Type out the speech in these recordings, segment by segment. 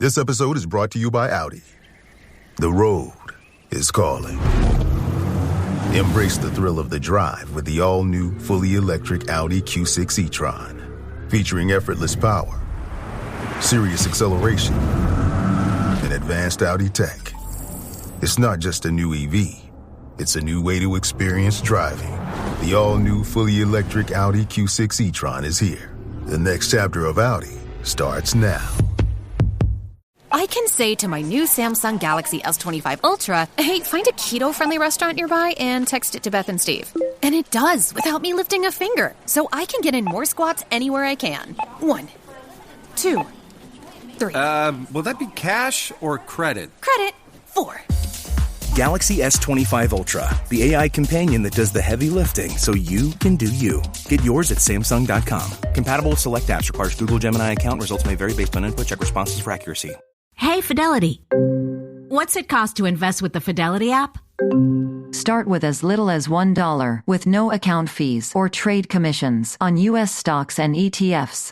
This episode is brought to you by Audi. The road is calling. Embrace the thrill of the drive with the all-new, fully electric Audi Q6 e-tron. Featuring effortless power, serious acceleration, and advanced Audi tech. It's not just a new EV. It's a new way to experience driving. The all-new, fully electric Audi Q6 e-tron is here. The next chapter of Audi starts now. I can say to my new Samsung Galaxy S25 Ultra, hey, find a keto-friendly restaurant nearby and text it to Beth and Steve. And it does, without me lifting a finger. So I can get in more squats anywhere I can. 1, 2, 3. Will that be cash or credit? Credit. 4. Galaxy S25 Ultra, the AI companion that does the heavy lifting so you can do you. Get yours at Samsung.com. Compatible with select apps. Requires Google Gemini account. Results may vary based on input. Check responses for accuracy. Hey, Fidelity. What's it cost to invest with the Fidelity app? Start with as little as $1 with no account fees or trade commissions on U.S. stocks and ETFs.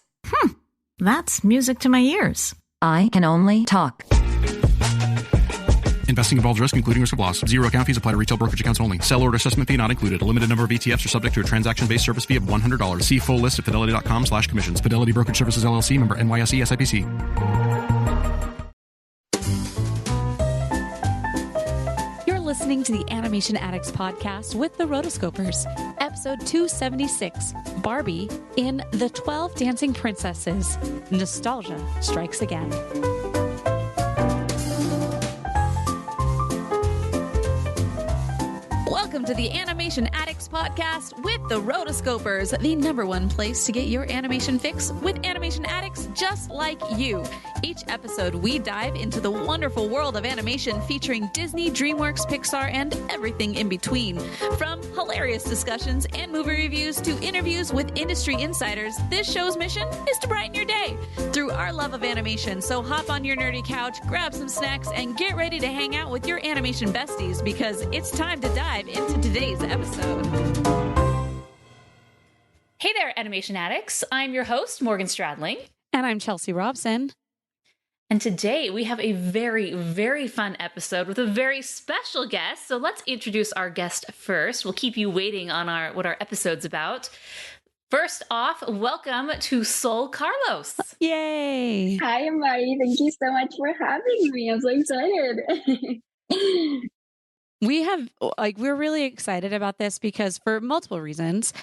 That's music to my ears. I can only talk. Investing involves risk, including risk of loss. Zero account fees apply to retail brokerage accounts only. Sell order assessment fee not included. A limited number of ETFs are subject to a transaction-based service fee of $100. See full list at fidelity.com/commissions. Fidelity Brokerage Services, LLC, member NYSE, SIPC. You're listening to the Animation Addicts Podcast with the Rotoscopers. Episode 276, Barbie in the 12 Dancing Princesses. Nostalgia strikes again. Welcome to the Animation Addicts Podcast with the Rotoscopers, the #1 place to get your animation fix with animation addicts just like you. Each episode, we dive into the wonderful world of animation featuring Disney, DreamWorks, Pixar, and everything in between. From hilarious discussions and movie reviews to interviews with industry insiders, this show's mission is to brighten your day through our love of animation. So hop on your nerdy couch, grab some snacks, and get ready to hang out with your animation besties because it's time to dive into today's episode. Hey there, Animation Addicts. I'm your host, Morgan Stradling. And I'm Chelsea Robson. And today we have a very, very fun episode with a very special guest. So let's introduce our guest first. We'll keep you waiting on what our episode's about. First off, welcome to Sol Carlos. Yay! Hi, everybody. Thank you so much for having me. I'm so excited. We're really excited about this because for multiple reasons.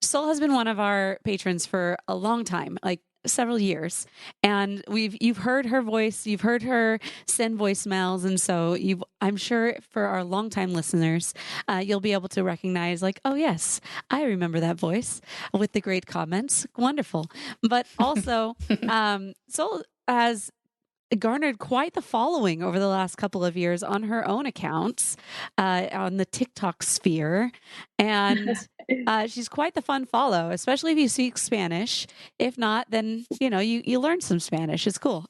Sol has been one of our patrons for a long time, like several years, and you've heard her voice, you've heard her send voicemails, and so I'm sure for our longtime listeners, you'll be able to recognize, like, oh yes, I remember that voice with the great comments. Wonderful, but also, Sol has garnered quite the following over the last couple of years on her own accounts, on the TikTok sphere. And she's quite the fun follow, especially if you speak Spanish. If not, then, you learn some Spanish. It's cool.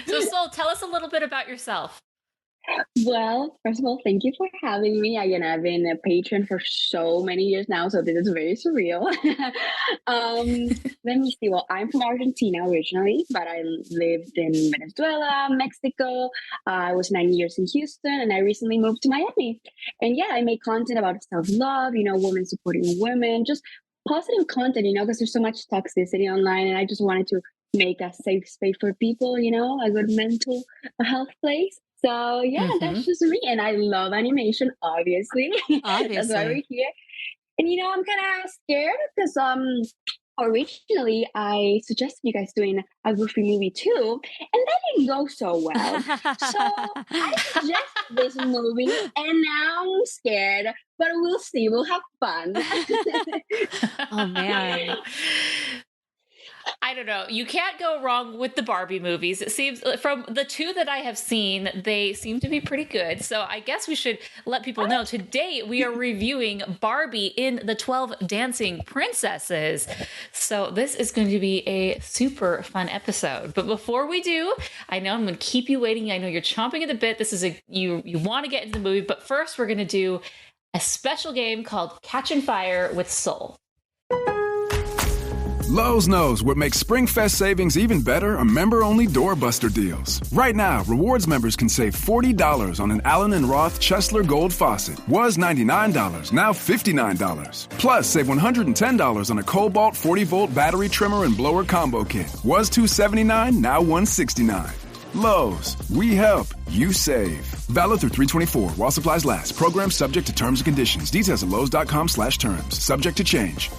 So Sol, tell us a little bit about yourself. Well, first of all, thank you for having me. Again, I've been a patron for so many years now, so this is very surreal. Let me see. Well, I'm from Argentina originally, but I lived in Venezuela, Mexico. I was 9 years in Houston, and I recently moved to Miami. And yeah, I make content about self-love, women supporting women, just positive content, because there's so much toxicity online, and I just wanted to make a safe space for people, a good mental health place. So yeah, That's just me. And I love animation, obviously. That's why we're here. And I'm kind of scared because originally I suggested you guys doing a Goofy movie too, and that didn't go so well. So I suggested this movie, and now I'm scared. But we'll see. We'll have fun. Oh man. I don't know. You can't go wrong with the Barbie movies. It seems from the two that I have seen, they seem to be pretty good. So I guess we should let people know today we are reviewing Barbie in the 12 Dancing Princesses. So this is going to be a super fun episode. But before we do, I know I'm going to keep you waiting. I know you're chomping at the bit. This is you want to get into the movie. But first, we're going to do a special game called Catch and Fire with Sol. Lowe's knows what makes SpringFest savings even better are member-only doorbuster deals. Right now, rewards members can save $40 on an Allen & Roth Chesler Gold faucet. Was $99, now $59. Plus, save $110 on a Cobalt 40-volt battery trimmer and blower combo kit. Was $279, now $169. Lowe's, we help, you save. Valid through 3/24 while supplies last. Program subject to terms and conditions. Details at lowes.com/terms. Subject to change.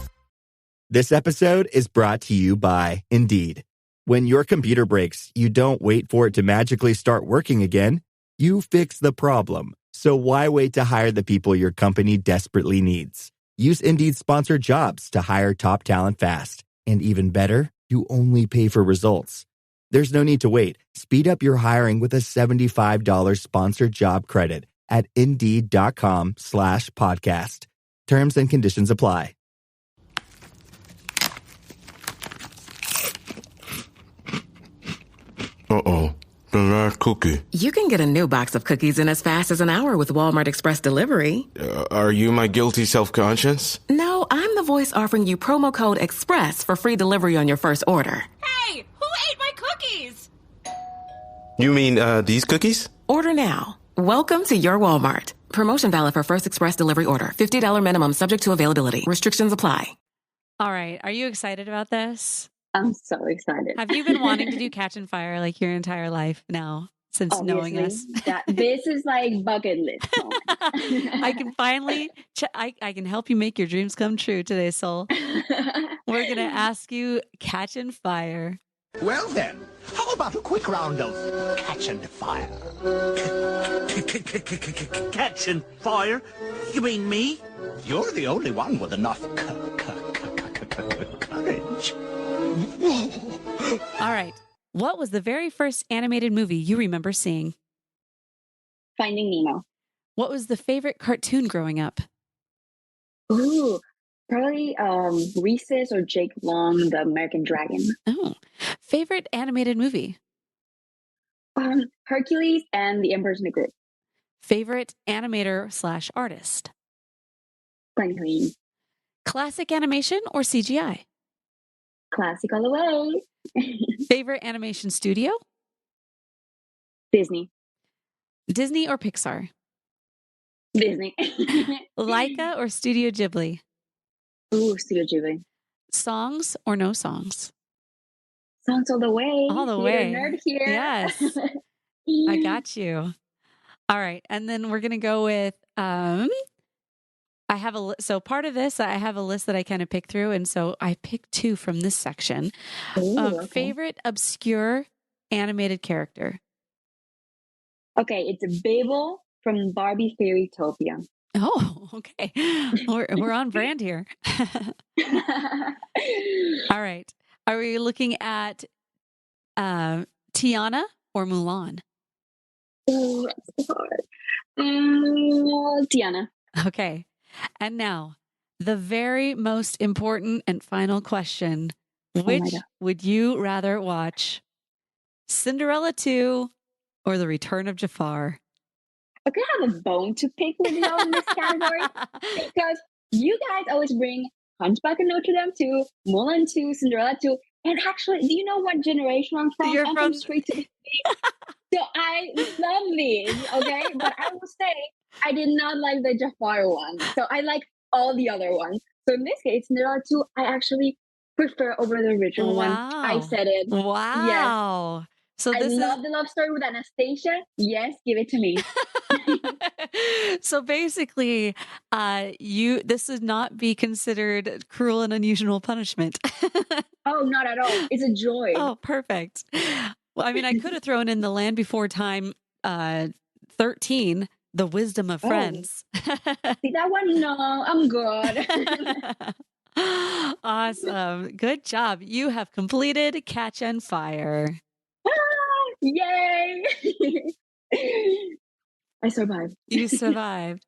This episode is brought to you by Indeed. When your computer breaks, you don't wait for it to magically start working again. You fix the problem. So why wait to hire the people your company desperately needs? Use Indeed's sponsored jobs to hire top talent fast. And even better, you only pay for results. There's no need to wait. Speed up your hiring with a $75 sponsored job credit at Indeed.com/podcast. Terms and conditions apply. Uh-oh, the last cookie. You can get a new box of cookies in as fast as an hour with Walmart Express Delivery. Are you my guilty self-conscience? No, I'm the voice offering you promo code EXPRESS for free delivery on your first order. Hey, who ate my cookies? You mean, these cookies? Order now. Welcome to your Walmart. Promotion valid for first express delivery order. $50 minimum subject to availability. Restrictions apply. All right. Are you excited about this? I'm so excited. Have you been wanting to do Catch and Fire like your entire life now since knowing us? This is like bucket list. I can finally, I can help you make your dreams come true today, Soul. We're going to ask you Catch and Fire. Well then, how about a quick round of Catch and Fire? Catch and Fire? You mean me? You're the only one with enough courage. All right. What was the very first animated movie you remember seeing? Finding Nemo. What was the favorite cartoon growing up? Ooh, probably Reese's or Jake Long, the American Dragon. Oh, favorite animated movie? Hercules and the Emperor's New Groove. Favorite animator/artist? Quentin. Classic animation or CGI? Classic all the way. Favorite animation studio? Disney. Disney or Pixar? Disney. Laika or Studio Ghibli? Ooh, Studio Ghibli. Songs or no songs? Songs all the way. All the way. Nerd here. Yes. I got you. All right. And then we're going to go with, I have so part of this, I have a list that I kind of picked through. And so I picked two from this section. Ooh, okay. Favorite obscure animated character? Okay. It's Babel from Barbie Fairytopia. Oh, okay. We're on brand here. All right. Are we looking at Tiana or Mulan? Oh, that's hard. Tiana. Okay. And now, the very most important and final question. Which would you rather watch? Cinderella 2 or The Return of Jafar? Okay, I have a bone to pick with you in this category because you guys always bring Hunchback of Notre Dame 2, Mulan 2, Cinderella 2, and actually, do you know what generation I'm from? I'm from Straight to the Sea. So I love these, okay? But I will say I did not like the Jafar one. So I like all the other ones. So in this case, Cinderella 2, I actually prefer over the original one. I said it. Wow. Yes. So I love the love story with Anastasia. Yes, give it to me. So basically, this would not be considered cruel and unusual punishment. Oh, not at all. It's a joy. Oh, perfect. Well, I mean, I could have thrown in The Land Before Time 13, The Wisdom of Friends. See that one? No, I'm good. Awesome. Good job. You have completed Catch and Fire. Yay! I survived. You survived.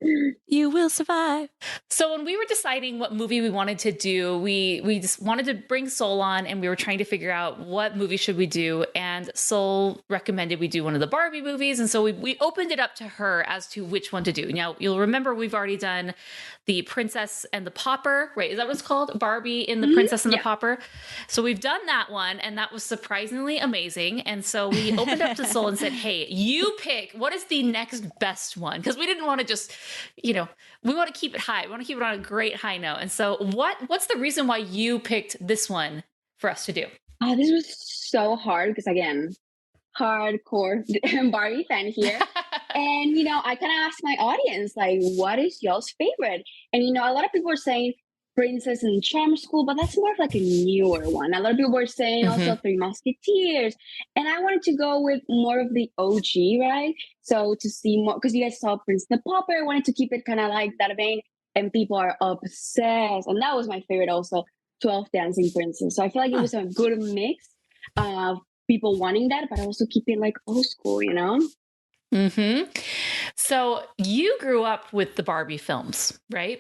You will survive. So when we were deciding what movie we wanted to do, we just wanted to bring Soul on, and we were trying to figure out what movie should we do. And and Sol recommended we do one of the Barbie movies. And so we opened it up to her as to which one to do. Now, you'll remember we've already done the Princess and the Pauper, right? Is that what it's called? Barbie and the Princess and the Pauper. So we've done that one, and that was surprisingly amazing. And so we opened up to Sol and said, hey, you pick, what is the next best one? Because we didn't want to just, we want to keep it high. We want to keep it on a great high note. And so what's the reason why you picked this one for us to do? Oh, this was so hard because, again, hardcore Barbie fan here. And, I kind of asked my audience, like, what is y'all's favorite? And, a lot of people were saying Princess and Charm School, but that's more of like a newer one. A lot of people were saying also Three Musketeers. And I wanted to go with more of the OG, right? So to see more, because you guys saw Prince the Pauper, I wanted to keep it kind of like that vein. And people are obsessed. And that was my favorite also, 12 Dancing Princes. So I feel like it was a good mix of people wanting that, but also keep it like old school, So you grew up with the Barbie films, right?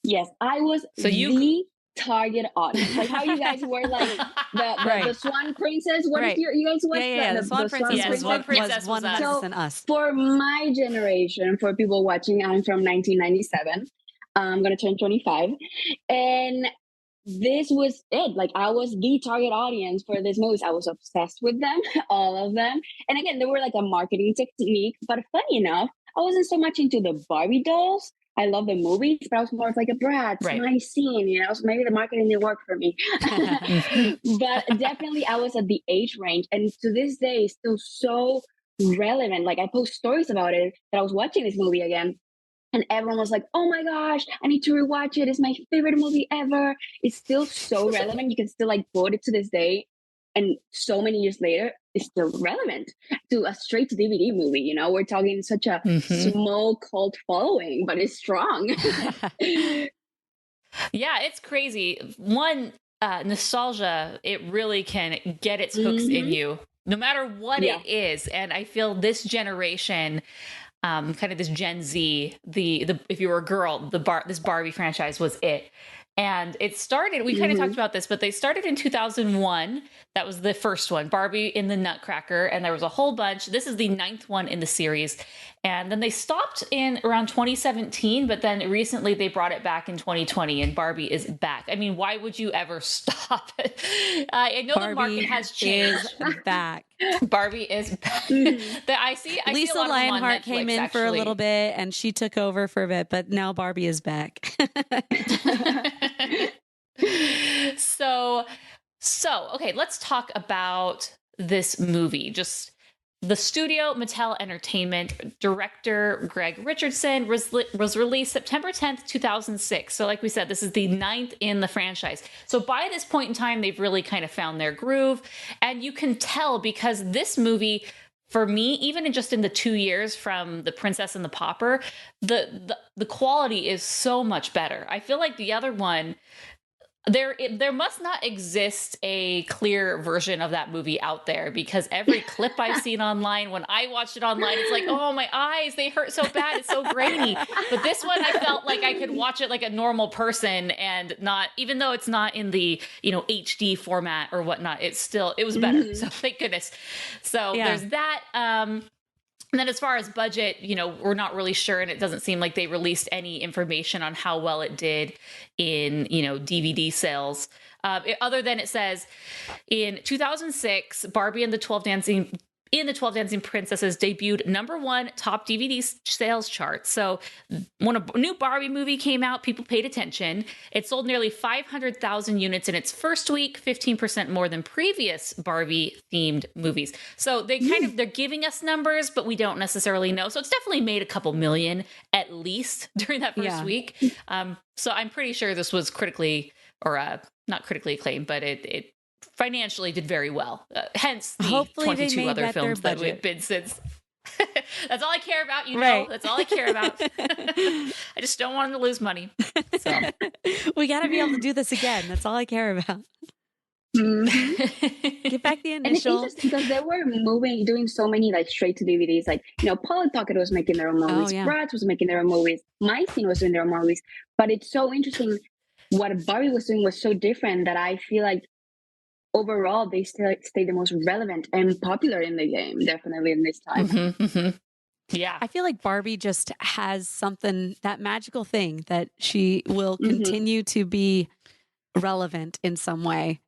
Yes, I was the target audience. Like how you guys were like the Swan Princess. What if you guys was the Swan Princess? The Swan Princess was us. So and us. For my generation, for people watching, I'm from 1997. I'm going to turn 25. And this was it. Like I was the target audience for this movies. I was obsessed with them, all of them. And again, they were like a marketing technique. But funny enough, I wasn't so much into the Barbie dolls. I love the movies, but I was more of like a Bratz, my scene, so maybe the marketing didn't work for me. But definitely I was at the age range. And to this day, it's still so relevant. Like I post stories about it, that I was watching this movie again. And everyone was like, oh my gosh, I need to rewatch it. It's my favorite movie ever. It's still so relevant. You can still like quote it to this day. And so many years later, it's still relevant to a straight to DVD movie. We're talking such a small cult following, but it's strong. Yeah, it's crazy. One, nostalgia, it really can get its hooks in you, no matter what it is. And I feel this generation, kind of this Gen Z, the if you were a girl, this Barbie franchise was it. And it started, we kind of talked about this, but they started in 2001. That was the first one, Barbie in the Nutcracker. And there was a whole bunch. This is the 9th one in the series. And then they stopped in around 2017, but then recently they brought it back in 2020 and Barbie is back. I mean, why would you ever stop it? I know the market has changed. Back. Barbie is back. I see Lisa Lionheart came in for a little bit and she took over for a bit, but now Barbie is back. So, okay, let's talk about this movie. Just the studio, Mattel Entertainment, director Greg Richardson was released September 10th, 2006. So like we said, this is the 9th in the franchise. So by this point in time, they've really kind of found their groove. And you can tell because this movie, for me, even in the 2 years from The Princess and the Pauper, the quality is so much better. I feel like the other one, there must not exist a clear version of that movie out there because every clip I've seen online, when I watched it online, it's like, oh, my eyes, they hurt so bad. It's so grainy. But this one, I felt like I could watch it like a normal person and not, even though it's not in the, HD format or whatnot, it was better. So thank goodness. So there's that. And then as far as budget, we're not really sure. And it doesn't seem like they released any information on how well it did in, DVD sales. Other than it says in 2006, Barbie and the 12 Dancing Princesses debuted #1 top DVD sales chart. So when a new Barbie movie came out, people paid attention. It sold nearly 500,000 units in its first week, 15% more than previous Barbie themed movies. So they're giving us numbers, but we don't necessarily know. So it's definitely made a couple million at least during that first week. So I'm pretty sure this was not critically acclaimed, but it financially did very well. Hence the hopefully 22 other films that we've been since. That's all I care about, That's all I care about. I just don't want them to lose money. So we got to be able to do this again. That's all I care about. Get back the initial. And it's interesting because they were doing so many like straight to DVDs. Like, Polly Pocket was making their own movies. Bratz was making their own movies. My Scene was doing their own movies. But it's so interesting. What Barbie was doing was so different that I feel like overall they still stay the most relevant and popular in the game, definitely in this time. Yeah. I feel like Barbie just has something, that magical thing that she will continue to be relevant in some way.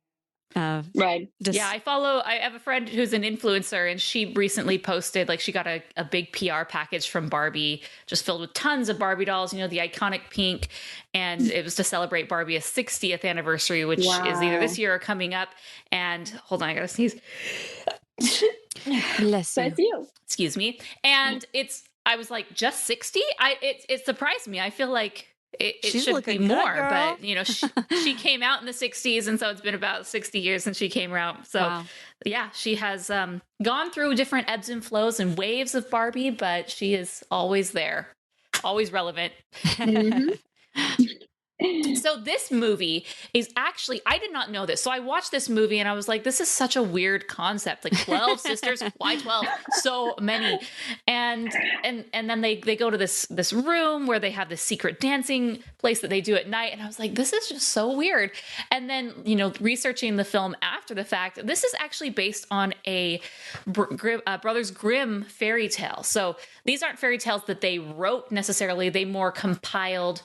Right. Yeah, I have a friend who's an influencer, and she recently posted, like, she got a big PR package from Barbie, just filled with tons of Barbie dolls, the iconic pink. And it was to celebrate Barbie's 60th anniversary, which is either this year or coming up. And hold on, I gotta sneeze. Bless you. Excuse me. And I was like, just 60? It surprised me. I feel like it should be more, but she came out in the 60s, and so it's been about 60 years since she came out. So yeah, she has gone through different ebbs and flows and waves of Barbie, but she is always there, always relevant. So this movie is actually, I did not know this. So I watched this movie and I was like, this is such a weird concept. Like 12 sisters, why 12? So many. And then they go to this room where they have this secret dancing place that they do at night. And I was like, this is just so weird. And then, researching the film after the fact, this is actually based on a Brothers Grimm fairy tale. So these aren't fairy tales that they wrote necessarily. They more compiled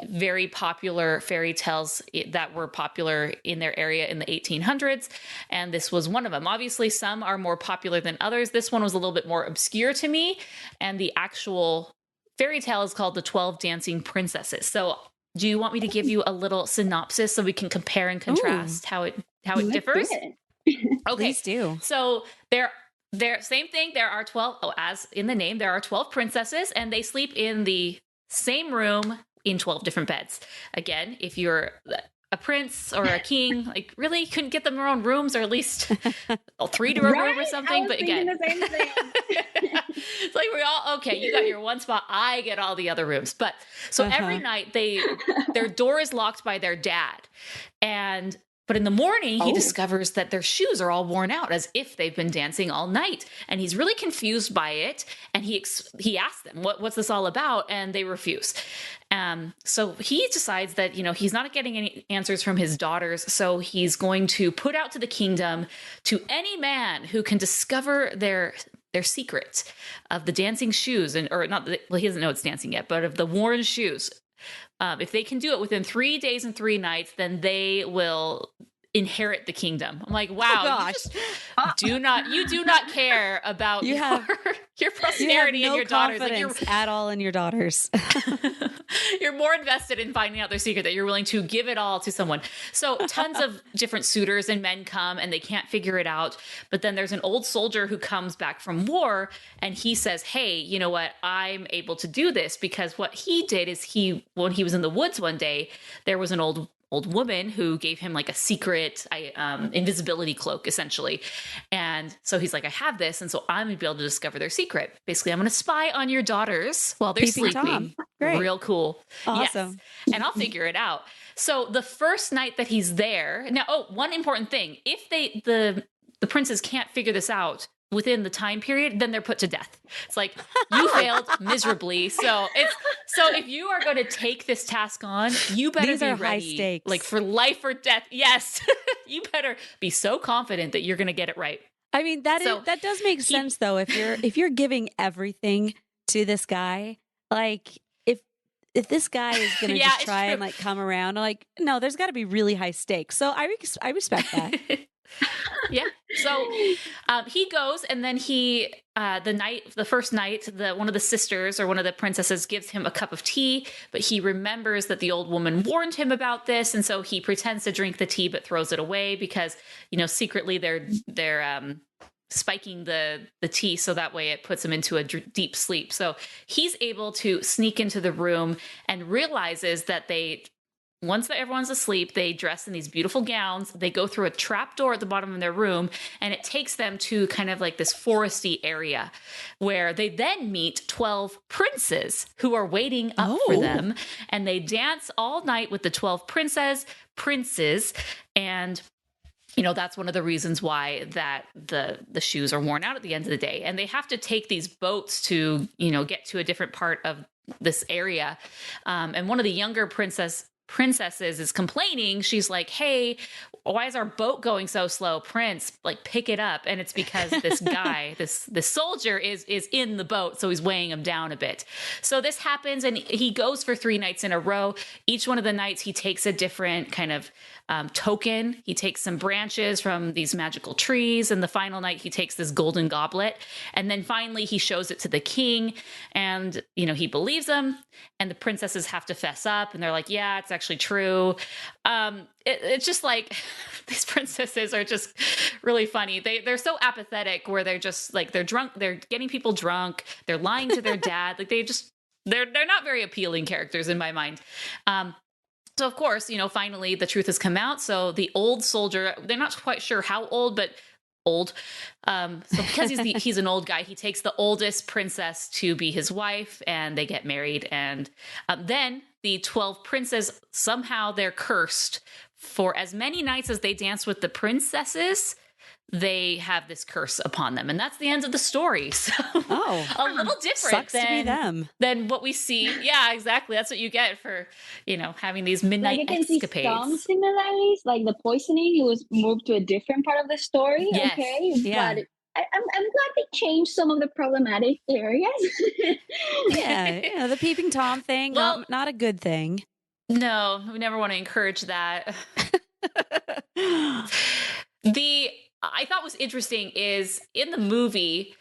very popular fairy tales that were popular in their area in the 1800s. And this was one of them. Obviously, some are more popular than others. This one was a little bit more obscure to me. And the actual fairy tale is called The 12 Dancing Princesses. So do you want me to give you a little synopsis so we can compare and contrast how it differs? Okay. Please do. So there, same thing. There are 12, as in the name, there are 12 princesses, and they sleep in the same room in 12 different beds. Again, if you're a prince or a king, like really couldn't get them their own rooms, or at least 3 to a room or something. But again, the same thing. it's like we're all, okay, you got your one spot, I get all the other rooms. But so every night their door is locked by their dad. But in the morning, he discovers that their shoes are all worn out, as if they've been dancing all night. And he's really confused by it. And he asks them, what's this all about? And they refuse. So he decides that, he's not getting any answers from his daughters. So he's going to put out to the kingdom to any man who can discover their secret of the dancing shoes, he doesn't know it's dancing yet, but of the worn shoes. If they can do it within 3 days and 3 nights, then they will inherit the kingdom. I'm like, wow, you do not care about your posterity and your daughters. Like you're at all in your daughters. You're more invested in finding out their secret that you're willing to give it all to someone. So tons of different suitors and men come, and they can't figure it out. But then there's an old soldier who comes back from war, and he says, hey, you know what? I'm able to do this, because what he did is when he was in the woods one day, there was an old woman who gave him like a secret invisibility cloak, essentially. And so he's like, I have this. And so I'm going to be able to discover their secret. Basically, I'm going to spy on your daughters while they're sleeping. Real cool. Awesome. Yes. And I'll figure it out. So the first night that he's there now, one important thing, if the princes can't figure this out within the time period, then they're put to death. It's like, you failed miserably. So if you are going to take this task on, you better These be are ready, high stakes. like for life or death. Yes. You better be so confident that you're going to get it right. I mean, that does make sense though. If you're giving everything to this guy, like if this guy is going to just try and like come around, like, no, there's got to be really high stakes. So I respect that. Yeah. So he goes, and then the first night, one of the sisters or one of the princesses gives him a cup of tea, but he remembers that the old woman warned him about this. And so he pretends to drink the tea, but throws it away because, secretly they're spiking the tea. So that way it puts him into a deep sleep. So he's able to sneak into the room and realizes that once everyone's asleep, they dress in these beautiful gowns. They go through a trap door at the bottom of their room, and it takes them to kind of like this foresty area where they then meet 12 princes who are waiting up for them. And they dance all night with the 12 princes. And that's one of the reasons why that the shoes are worn out at the end of the day. And they have to take these boats to, get to a different part of this area. And one of the younger princesses princesses is complaining. She's like, hey, why is our boat going so slow? Prince, like, pick it up. And it's because this guy, this soldier is in the boat. So he's weighing him down a bit. So this happens, and he goes for 3 nights in a row. Each one of the nights he takes a different kind of token. He takes some branches from these magical trees. And the final night he takes this golden goblet. And then finally he shows it to the king, and, you know, he believes him, and the princesses have to fess up, and they're like, yeah, it's actually true. It's just like, these princesses are just really funny. They're so apathetic, where they're just like, they're drunk, they're getting people drunk, they're lying to their dad. Like, they're not very appealing characters in my mind. So of course, you know, finally the truth has come out. So the old soldier, they're not quite sure how old, but old. So because he's an old guy, he takes the oldest princess to be his wife, and they get married. And then the 12 princes, somehow they're cursed. For as many nights as they dance with the princesses, they have this curse upon them. And that's the end of the story. So a little different than what we see. Yeah, exactly. That's what you get for, you know, having these midnight escapades. See some similarities, like the poisoning, it was moved to a different part of the story. Yes. Okay. Yeah. But I'm glad they changed some of the problematic areas. Yeah, the peeping Tom thing, well, not a good thing. No, we never want to encourage that. I thought was interesting is in the movie,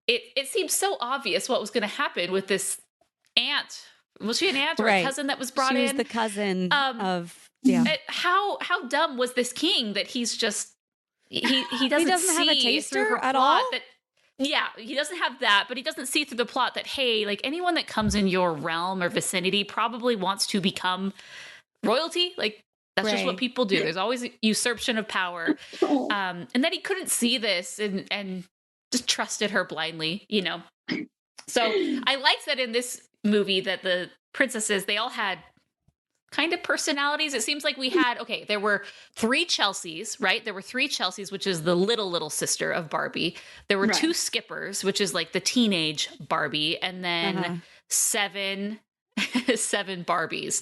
it seemed so obvious what was going to happen with this aunt. Was she an aunt or a cousin that was brought in? She was the cousin of, yeah. How dumb was this king that he's just, he doesn't have a see taster through her at plot all? that, yeah, he doesn't have that, but he doesn't see through the plot that, hey, like, anyone that comes in your realm or vicinity probably wants to become royalty. Like, that's just what people do. There's always usurpation of power. And then he couldn't see this and just trusted her blindly, you know? So I liked that in this movie that the princesses, they all had kind of personalities. It seems like we had, there were 3 Chelseas, right? There were 3 Chelseas, which is the little sister of Barbie. There were 2 Skippers, which is like the teenage Barbie, and then 7 Barbies.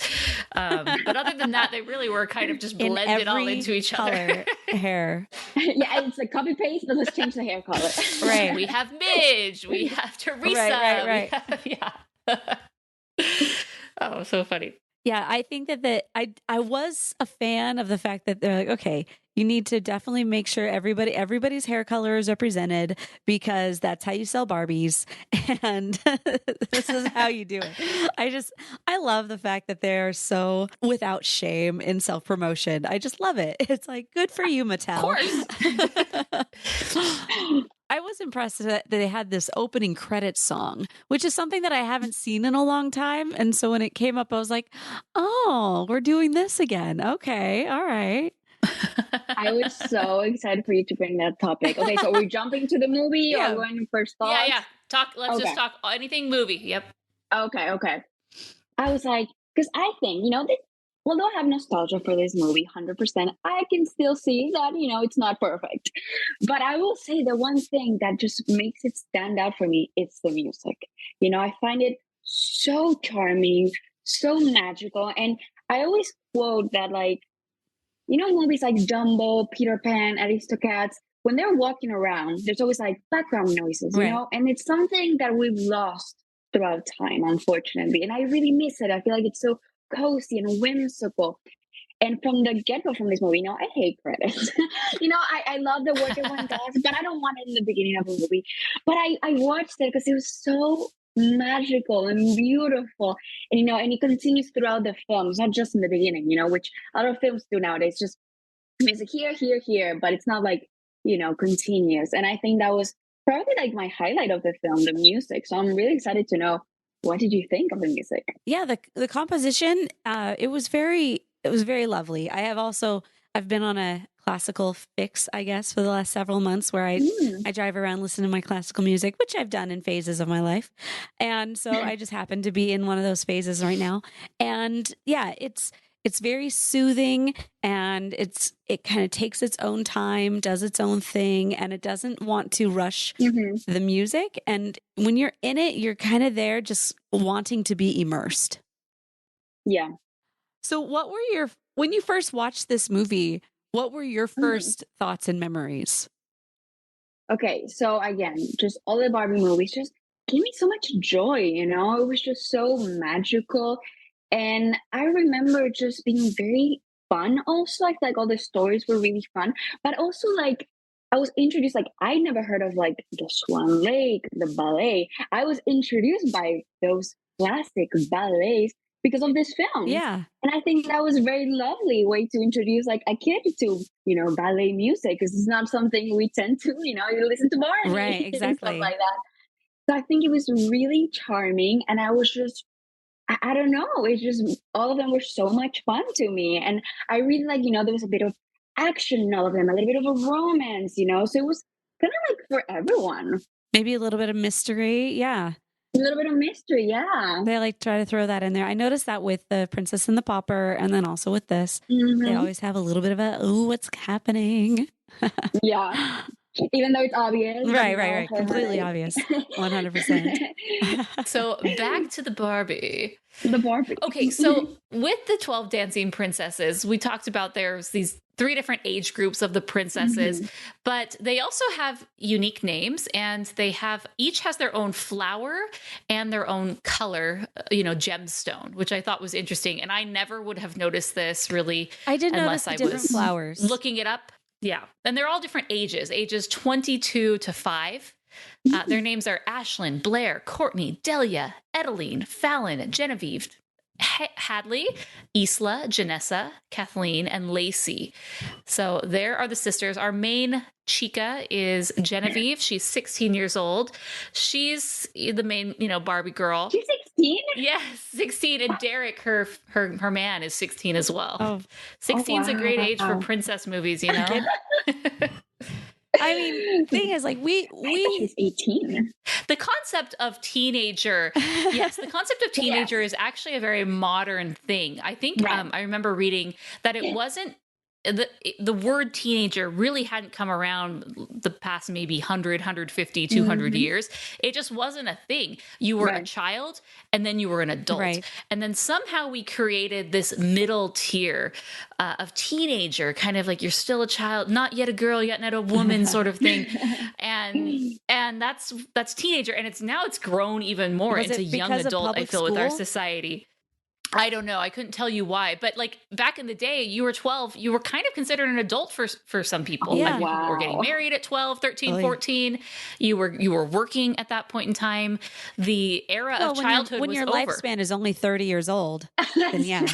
But other than that, they really were kind of just blended all into each other. Hair. Yeah, it's like copy paste, but let's change the hair color. Right. We have Midge. We have Teresa. Right. We have, oh, so funny. Yeah, I think that I was a fan of the fact that they're like, okay, you need to definitely make sure everybody's hair color is represented, because that's how you sell Barbies, and this is how you do it. I love the fact that they're so without shame in self-promotion. I just love it. It's like, good for you, Mattel. Of course. I was impressed that they had this opening credits song, which is something that I haven't seen in a long time. And so when it came up, I was like, oh, we're doing this again. Okay. All right. I was so excited for you to bring that topic. Okay, so we're jumping to the movie or going to first thoughts? Yeah. Let's just talk anything movie. Yep. Okay. I was like, because I think, you know, although I have nostalgia for this movie, 100%, I can still see that, you know, it's not perfect. But I will say the one thing that just makes it stand out for me, it's the music. You know, I find it so charming, so magical. And I always quote that, like, you know, movies like Dumbo, Peter Pan, Aristocats, when they're walking around, there's always like background noises, you know, and it's something that we've lost throughout time, unfortunately. And I really miss it. I feel like it's so cozy and whimsical. And from the get-go from this movie, you know, I hate credits. You know, I love the work everyone does, but I don't want it in the beginning of a movie. But I watched it because it was so magical and beautiful. And, you know, and it continues throughout the film. It's not just in the beginning, you know, which other films do nowadays. Just music here, but it's not like, you know, continuous. And I think that was probably like my highlight of the film, the music. So I'm really excited to know, what did you think of the music? Yeah, the composition, it was very lovely. I've been on a classical fix, I guess, for the last several months, where I drive around listening to my classical music, which I've done in phases of my life. And so I just happen to be in one of those phases right now. And yeah, it's very soothing, and it kind of takes its own time, does its own thing, and it doesn't want to rush the music. And when you're in it, you're kind of there just wanting to be immersed. Yeah. So when you first watched this movie, what were your first thoughts and memories? Okay, so again, just all the Barbie movies just gave me so much joy, it was just so magical. And I remember just being very fun also. I feel like all the stories were really fun, but also like I was introduced, like I never heard of like the Swan Lake, the ballet. I was introduced by those classic ballets because of this film. Yeah. And I think that was a very lovely way to introduce like a kid to, ballet music, because it's not something we tend to, you listen to Barney Right, and exactly. stuff like that. So I think it was really charming, and I was just, I don't know, it's just all of them were so much fun to me, and I really like, there was a bit of action in all of them, a little bit of a romance, so it was kind of like for everyone. Maybe a little bit of mystery, yeah. A little bit of mystery, yeah. They like try to throw that in there. I noticed that with the Princess and the Pauper, and then also with this, they always have a little bit of a, ooh, what's happening? Yeah. Even though it's obvious. Right. Completely obvious. 100%. So back to the Barbie. The Barbie. Okay, so with the 12 Dancing Princesses, we talked about there's these 3 different age groups of the princesses, but they also have unique names, and they each has their own flower and their own color, gemstone, which I thought was interesting. And I never would have noticed this really. I did unless notice the I different was flowers. looking it up. Yeah. And they're all different ages 22 to 5. Their names are Ashlyn, Blair, Courtney, Delia, Edeline, Fallon, Genevieve, Hadley, Isla, Janessa, Kathleen, and Lacey. So there are the sisters. Our main chica is Genevieve. She's 16 years old. She's the main, Barbie girl. She's 16? Yes, 16. And Derek, her man, is 16 as well. Oh. 16 is a great age for princess movies, I mean, thing is, like, she's 18. The concept of teenager, is actually a very modern thing. I think I remember reading that it wasn't the word teenager really hadn't come around the past maybe 100, 150, 200 years. It just wasn't a thing. You were a child, and then you were an adult. Right. And then somehow we created this middle tier of teenager, kind of like you're still a child, not yet a girl, yet not a woman sort of thing. And that's teenager. And it's grown even more into young adult, I feel, with our society. I don't know. I couldn't tell you why, but like back in the day, you were 12, you were kind of considered an adult for some people. Yeah. Like people were getting married at 12, 13, 14. You were working at that point in time. The era of childhood when was your over. lifespan is only 30 years old, then yeah.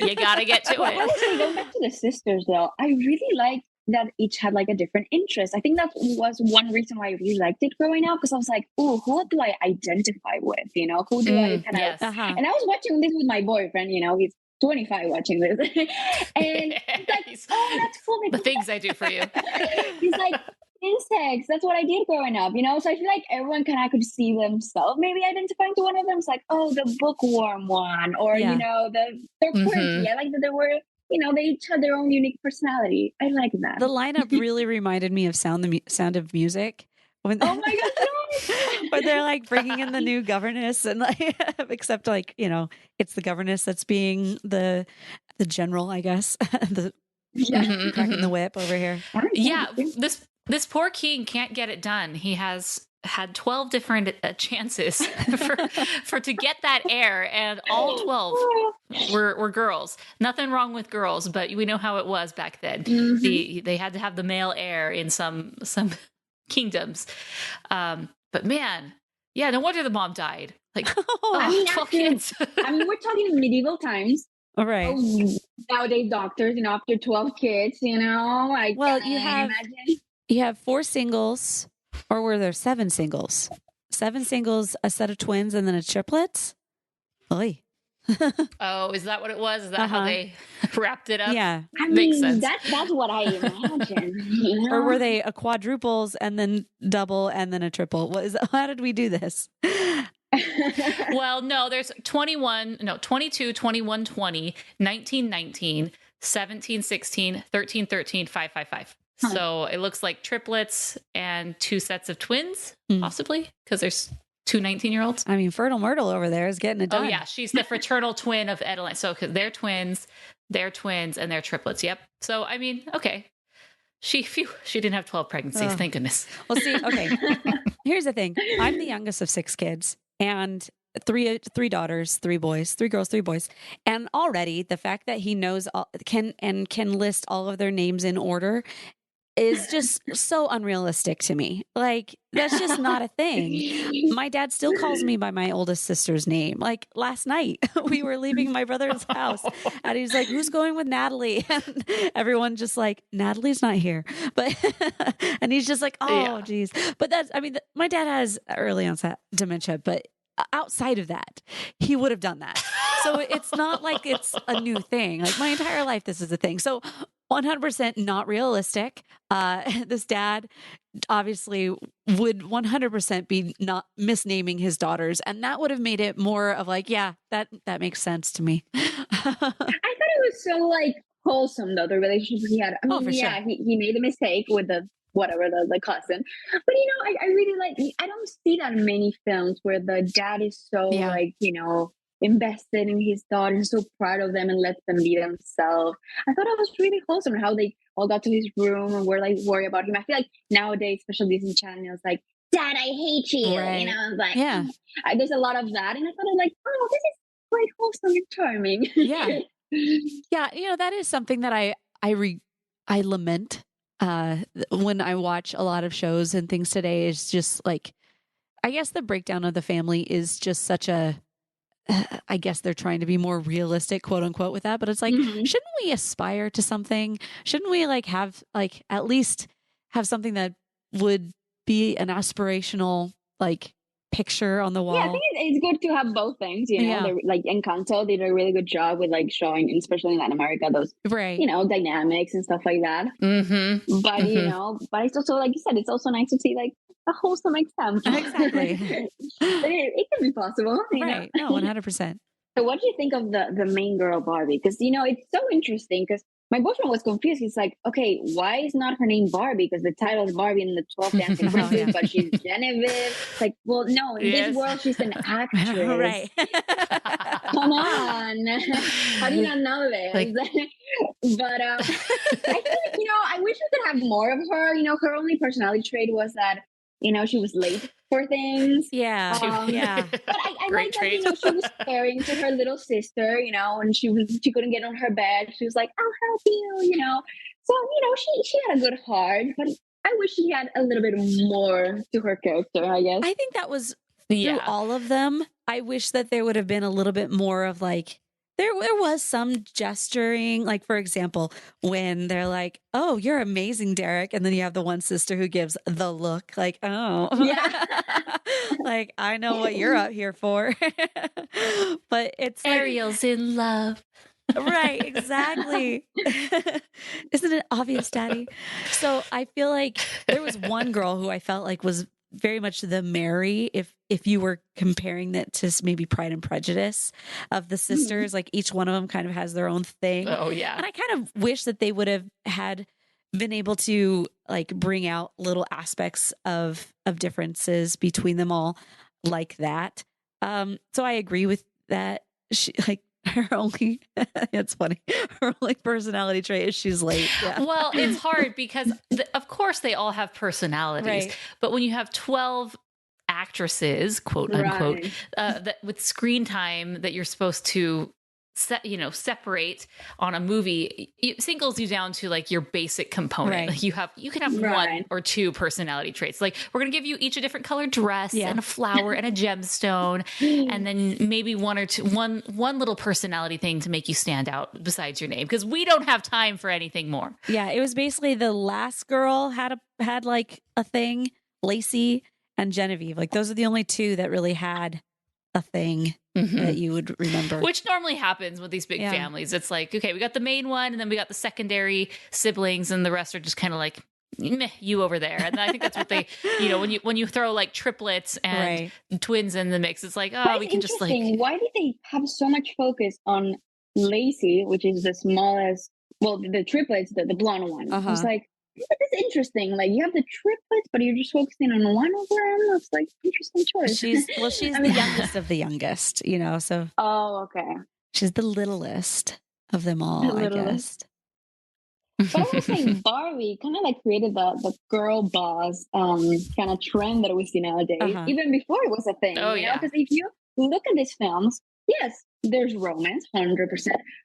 You got to get to it. Also, going back to the sisters though, I really like that each had like a different interest. I think that was one reason why I really liked it growing up, because I was like, oh, who do I identify with? Who do I kind of... And I was watching this with my boyfriend, he's 25 watching this. And he's like, oh, that's cool. The things I do for you. He's like, insects, that's what I did growing up, So I feel like everyone kind of could see themselves maybe identifying to one of them. It's like, oh, the bookworm one, or, they're quirky. I like that they were... they each had their own unique personality. I like that. The lineup really reminded me of Sound of Music. Oh my God, no! But they're like bringing in the new governess, and like, except like, it's the governess that's being the general, I guess. Cracking the whip over here. Yeah, this poor king can't get it done. He has had 12 different chances for to get that heir, and all 12 were girls. Nothing wrong with girls, but we know how it was back then. They had to have the male heir in some kingdoms. But man, yeah, no wonder the mom died. Like, 12 kids. I mean, we're talking medieval times. All right. Nowadays, doctors, after 12 kids, well, you have 4 singles. Or were there 7 singles? 7 singles, a set of twins, and then a triplets? Oy. Oh, is that what it was? Is that how they wrapped it up? Yeah. Makes sense. That's what I imagine. Or were they a quadruples and then double and then a triple? How did we do this? Well, no, there's 22, 21, 20, 19, 19, 17, 16, 13, 13, 5, 5, 5. So it looks like triplets and 2 sets of twins, possibly, because there's 2 19-year-olds. I mean, Fertile Myrtle over there is getting it done. Oh yeah, she's the fraternal twin of Ed and so they're twins, and they're triplets. Yep. So I mean, okay. She didn't have 12 pregnancies, thank goodness. Well, see, okay. Here's the thing. I'm the youngest of 6 kids and three daughters, 3 boys, 3 girls, 3 boys. And already the fact that he knows can list all of their names in order is just so unrealistic to me. Like, that's just not a thing. My dad still calls me by my oldest sister's name. Like last night we were leaving my brother's house and he's like, who's going with Natalie? And everyone just like, Natalie's not here. But, and he's just like, oh geez. But that's, I mean, my dad has early onset dementia, but outside of that, he would have done that. So it's not like it's a new thing. Like my entire life, this is a thing. So 100% not realistic. This dad obviously would 100% be not misnaming his daughters. And that would have made it more of like, yeah, that makes sense to me. I thought it was so like wholesome though, the relationship he had. I mean, sure. he made a mistake with the cousin. But I really like, I don't see that in many films where the dad is so like, invested in his daughters, so proud of them and lets them be themselves. I thought it was really wholesome how they all got to his room and were like worried about him. I feel like nowadays, especially Disney Channel, it's like, Dad, I hate you. Right. Like, yeah. There's a lot of that. And I thought like, oh, this is quite wholesome and charming. Yeah. Yeah. That is something that I lament when I watch a lot of shows and things today. Is just like, I guess the breakdown of the family is just such a, I guess they're trying to be more realistic, quote unquote, with that. But it's like, shouldn't we aspire to something? Shouldn't we like have like at least have something that would be an aspirational like picture on the wall? Yeah, I think it's good to have both things. Like Encanto did a really good job with like showing, especially in Latin America, those dynamics and stuff like that. Mm-hmm. But but it's also, like you said, it's also nice to see like a wholesome example. Exactly. it can be possible. Right. No, 100%. So what do you think of the main girl Barbie? Because, it's so interesting because my boyfriend was confused. He's like, okay, why is not her name Barbie? Because the title is Barbie in the 12 Dancing Princess, but she's Genevieve. Like, well, no, in this world, she's an actress. Right. Come on. How do you not know this? But I feel like, I wish we could have more of her. Her only personality trait was that, she was late for things. Yeah. But I like that, she was caring to her little sister, and she couldn't get on her bed. She was like, I'll help you, So, she had a good heart, but I wish she had a little bit more to her character, I guess. I think that was through all of them. I wish that there would have been a little bit more of like, there was some gesturing, like, for example, when they're like, oh, you're amazing, Derek. And then you have the one sister who gives the look like, oh, yeah. Like, I know what you're out here for. But it's Ariel's in love. Right, exactly. Isn't it obvious, Daddy? So I feel like there was one girl who I felt like was very much the Mary, if you were comparing that to maybe Pride and Prejudice of the sisters, like each one of them kind of has their own thing. Oh yeah. And I kind of wish that they would have been able to like bring out little aspects of differences between them all like that. So I agree with that. She like her only, it's funny, her only personality trait is she's late. Yeah. Well, it's hard because of course they all have personalities, right. But when you have 12 actresses, quote unquote, that with screen time that you're supposed to separate on a movie, it singles you down to like your basic component. Right. Like you can have one or two personality traits. Like we're going to give you each a different colored dress and a flower and a gemstone. And then maybe one little personality thing to make you stand out besides your name. Because we don't have time for anything more. Yeah. It was basically the last girl had like a thing, Lacey and Genevieve. Like those are the only two that really had a thing that you would remember. Which normally happens with these big families. It's like, okay, we got the main one and then we got the secondary siblings and the rest are just kind of like, meh, you over there. And I think that's what they, when you throw like triplets and twins in the mix, it's like, oh, we can just like. Why did they have so much focus on Lacey, which is the smallest, well, the triplets, the blonde one? I was like, it's interesting. Like you have the triplets, but you're just focusing on one of them. It's like interesting choice. She's the youngest of the youngest, so. Oh, okay. She's the littlest of them all, I guess. But I was saying Barbie kind of like created the girl boss kind of trend that we see nowadays, even before it was a thing. Oh, yeah. Because if you look at these films, yes, there's romance, 100%,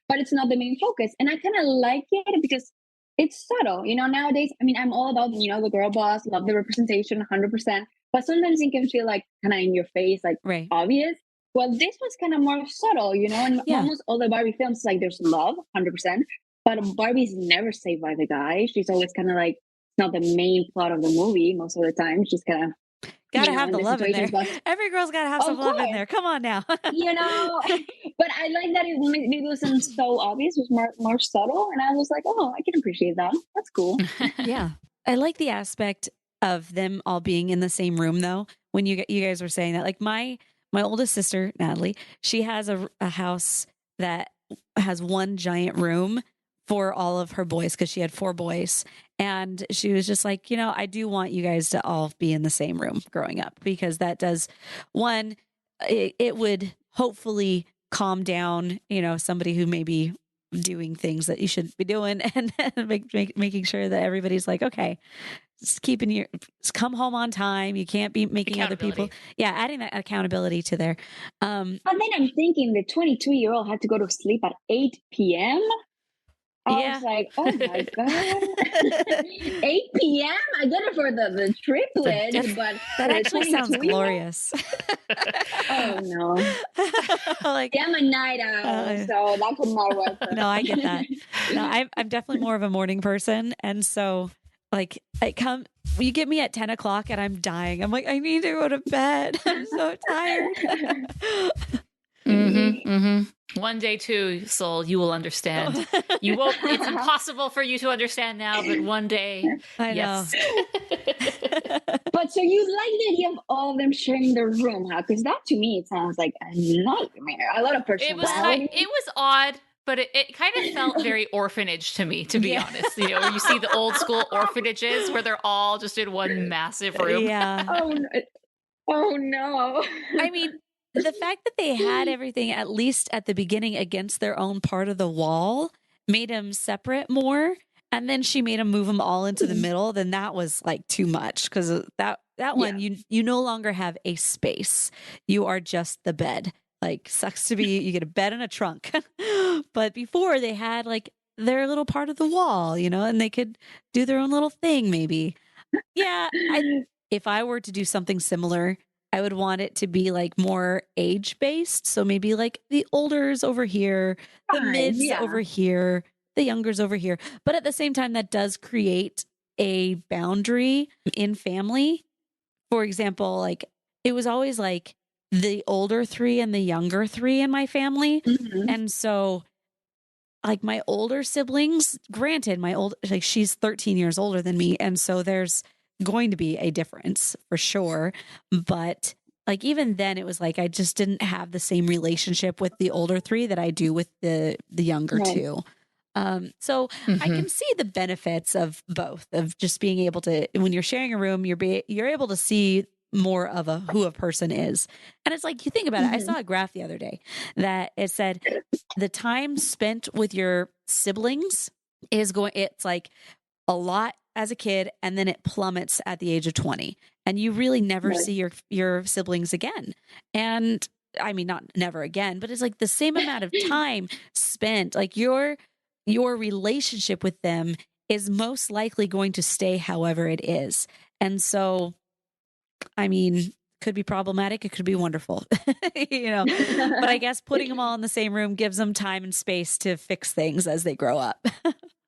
but it's not the main focus. And I kind of like it because it's subtle. Nowadays, I mean, I'm all about, the girl boss, love the representation, 100%. But sometimes it can feel like kind of in your face, like obvious. Well, this was kind of more subtle, and almost all the Barbie films, like there's love, 100%. But Barbie's never saved by the guy. She's always kind of like, it's not the main plot of the movie most of the time. She's kind of gotta have the love in there. Every girl's gotta have some love in there. Come on now. But I like that it wasn't so obvious. It was more subtle. And I was like, oh, I can appreciate that. That's cool. Yeah. I like the aspect of them all being in the same room, though, when you guys were saying that. Like my oldest sister, Natalie, she has a house that has one giant room for all of her boys because she had 4 boys. And she was just like, I do want you guys to all be in the same room growing up, because that does, one, it would hopefully calm down, somebody who may be doing things that you shouldn't be doing, and making sure that everybody's like, okay, come home on time. You can't be making other people. Yeah. Adding that accountability to there. But then I'm thinking the 22-year-old had to go to sleep at 8 p.m. I was like, oh my God. 8 p.m.? I get it for the triplets, but that actually sounds glorious. Oh no. I'm a night owl, so that could not work. No, I get that. No, I'm definitely more of a morning person. And so you get me at 10 o'clock and I'm dying. I'm like, I need to go to bed. I'm so tired. One day too, Soul, you will understand. You won't. It's impossible for you to understand now, but one day, I know. But so you like the idea of all of them sharing their room, huh? Because that to me, it sounds like a nightmare. A lot of personality. It was odd, but it kind of felt very orphanage to me, to be honest. Where you see the old school orphanages where they're all just in one massive room. Yeah. Oh no. I mean, the fact that they had everything, at least at the beginning, against their own part of the wall made them separate more. And then she made them move them all into the middle. Then that was like too much, because that one, you no longer have a space. You are just the bed. Like, sucks to be, you get a bed and a trunk. But before, they had like their little part of the wall, and they could do their own little thing maybe. Yeah. If I were to do something similar, I would want it to be like more age based. So maybe like the olders over here, the mids over here, the youngers over here. But at the same time, that does create a boundary in family. For example, like it was always like the older 3 and the younger 3 in my family. And so like my older siblings, granted, she's 13 years older than me. And so there's going to be a difference for sure. But like even then it was like I just didn't have the same relationship with the older 3 that I do with the younger 2. So I can see the benefits of both, of just being able to, when you're sharing a room, you're able to see more of who a person is. And it's like, you think about it. I saw a graph the other day that it said the time spent with your siblings it's like a lot as a kid, and then it plummets at the age of 20, and you really never see your siblings again. And I mean, not never again, but it's like the same amount of time spent, like your relationship with them is most likely going to stay however it is. And so, I mean, could be problematic. It could be wonderful, but I guess putting them all in the same room gives them time and space to fix things as they grow up.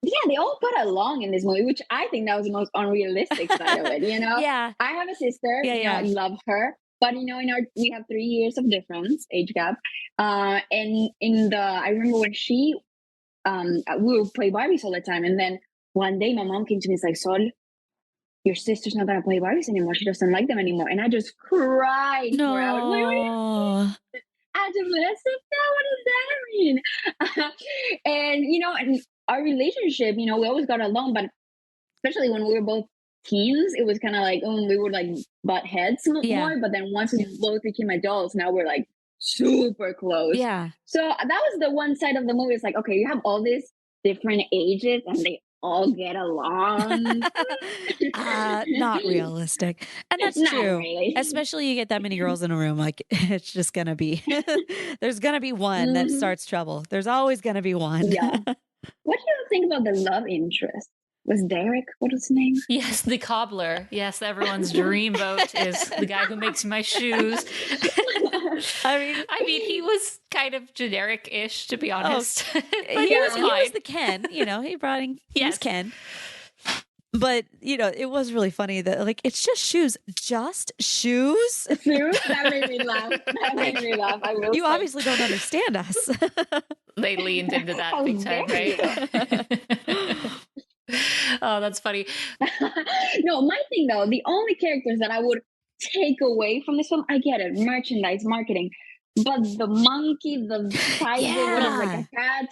Yeah, they all got along in this movie, which I think that was the most unrealistic side of it, Yeah. I have a sister, I love her, but we have 3 years of difference, age gap. And I remember when she, we would play Barbies all the time. And then one day my mom came to me and was like, Sol, your sister's not going to play Barbies anymore. She doesn't like them anymore. And I just cried. No. For hours. I said, what does that mean? And, and our relationship, we always got along, but especially when we were both teens, it was kind of like, we would like butt heads more. But then once we both became adults, now we're like super close. Yeah. So that was the one side of the movie. It's like, okay, you have all these different ages and they all get along. Not realistic. And that's Not true. really. Especially you get that many girls in a room, like it's just going to be, there's going to be one that starts trouble. There's always going to be one. Yeah. What do you think about the love interest? Was Derek, what was his name? Yes, the cobbler. Yes, everyone's dream boat is the guy who makes my shoes. I mean, he was kind of generic-ish, to be honest. But he was the Ken, he brought in, he was Ken. But, it was really funny that, like, it's just shoes. Just shoes? Shoes? That made me laugh. You obviously don't understand us. They leaned into that big time, right? Oh, that's funny. No, my thing, though, the only characters that I would take away from this film, I get it, merchandise, marketing. But the monkey, the tiger, like a cat,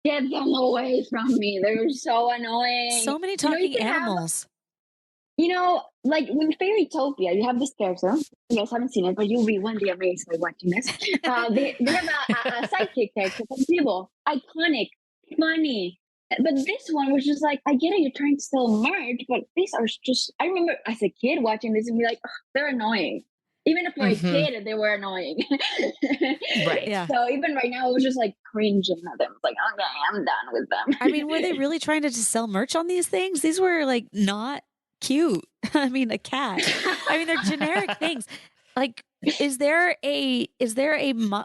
get them away from me. They're so annoying. So many talking animals. Like with Fairytopia, you have this character. You guys haven't seen it, but you'll be one day amazed by watching this. They have a sidekick character from people. Iconic, funny. But this one was just like, I get it, you're trying to sell merch, but these are just, I remember as a kid watching this and be like, they're annoying. Even if you're a kid, they were annoying. Right. Yeah. So even right now, I was just like cringing at them. Like, okay, I'm done with them. I mean, were they really trying to just sell merch on these things? These were like not cute. I mean, a cat. I mean, they're generic things. Like, is there a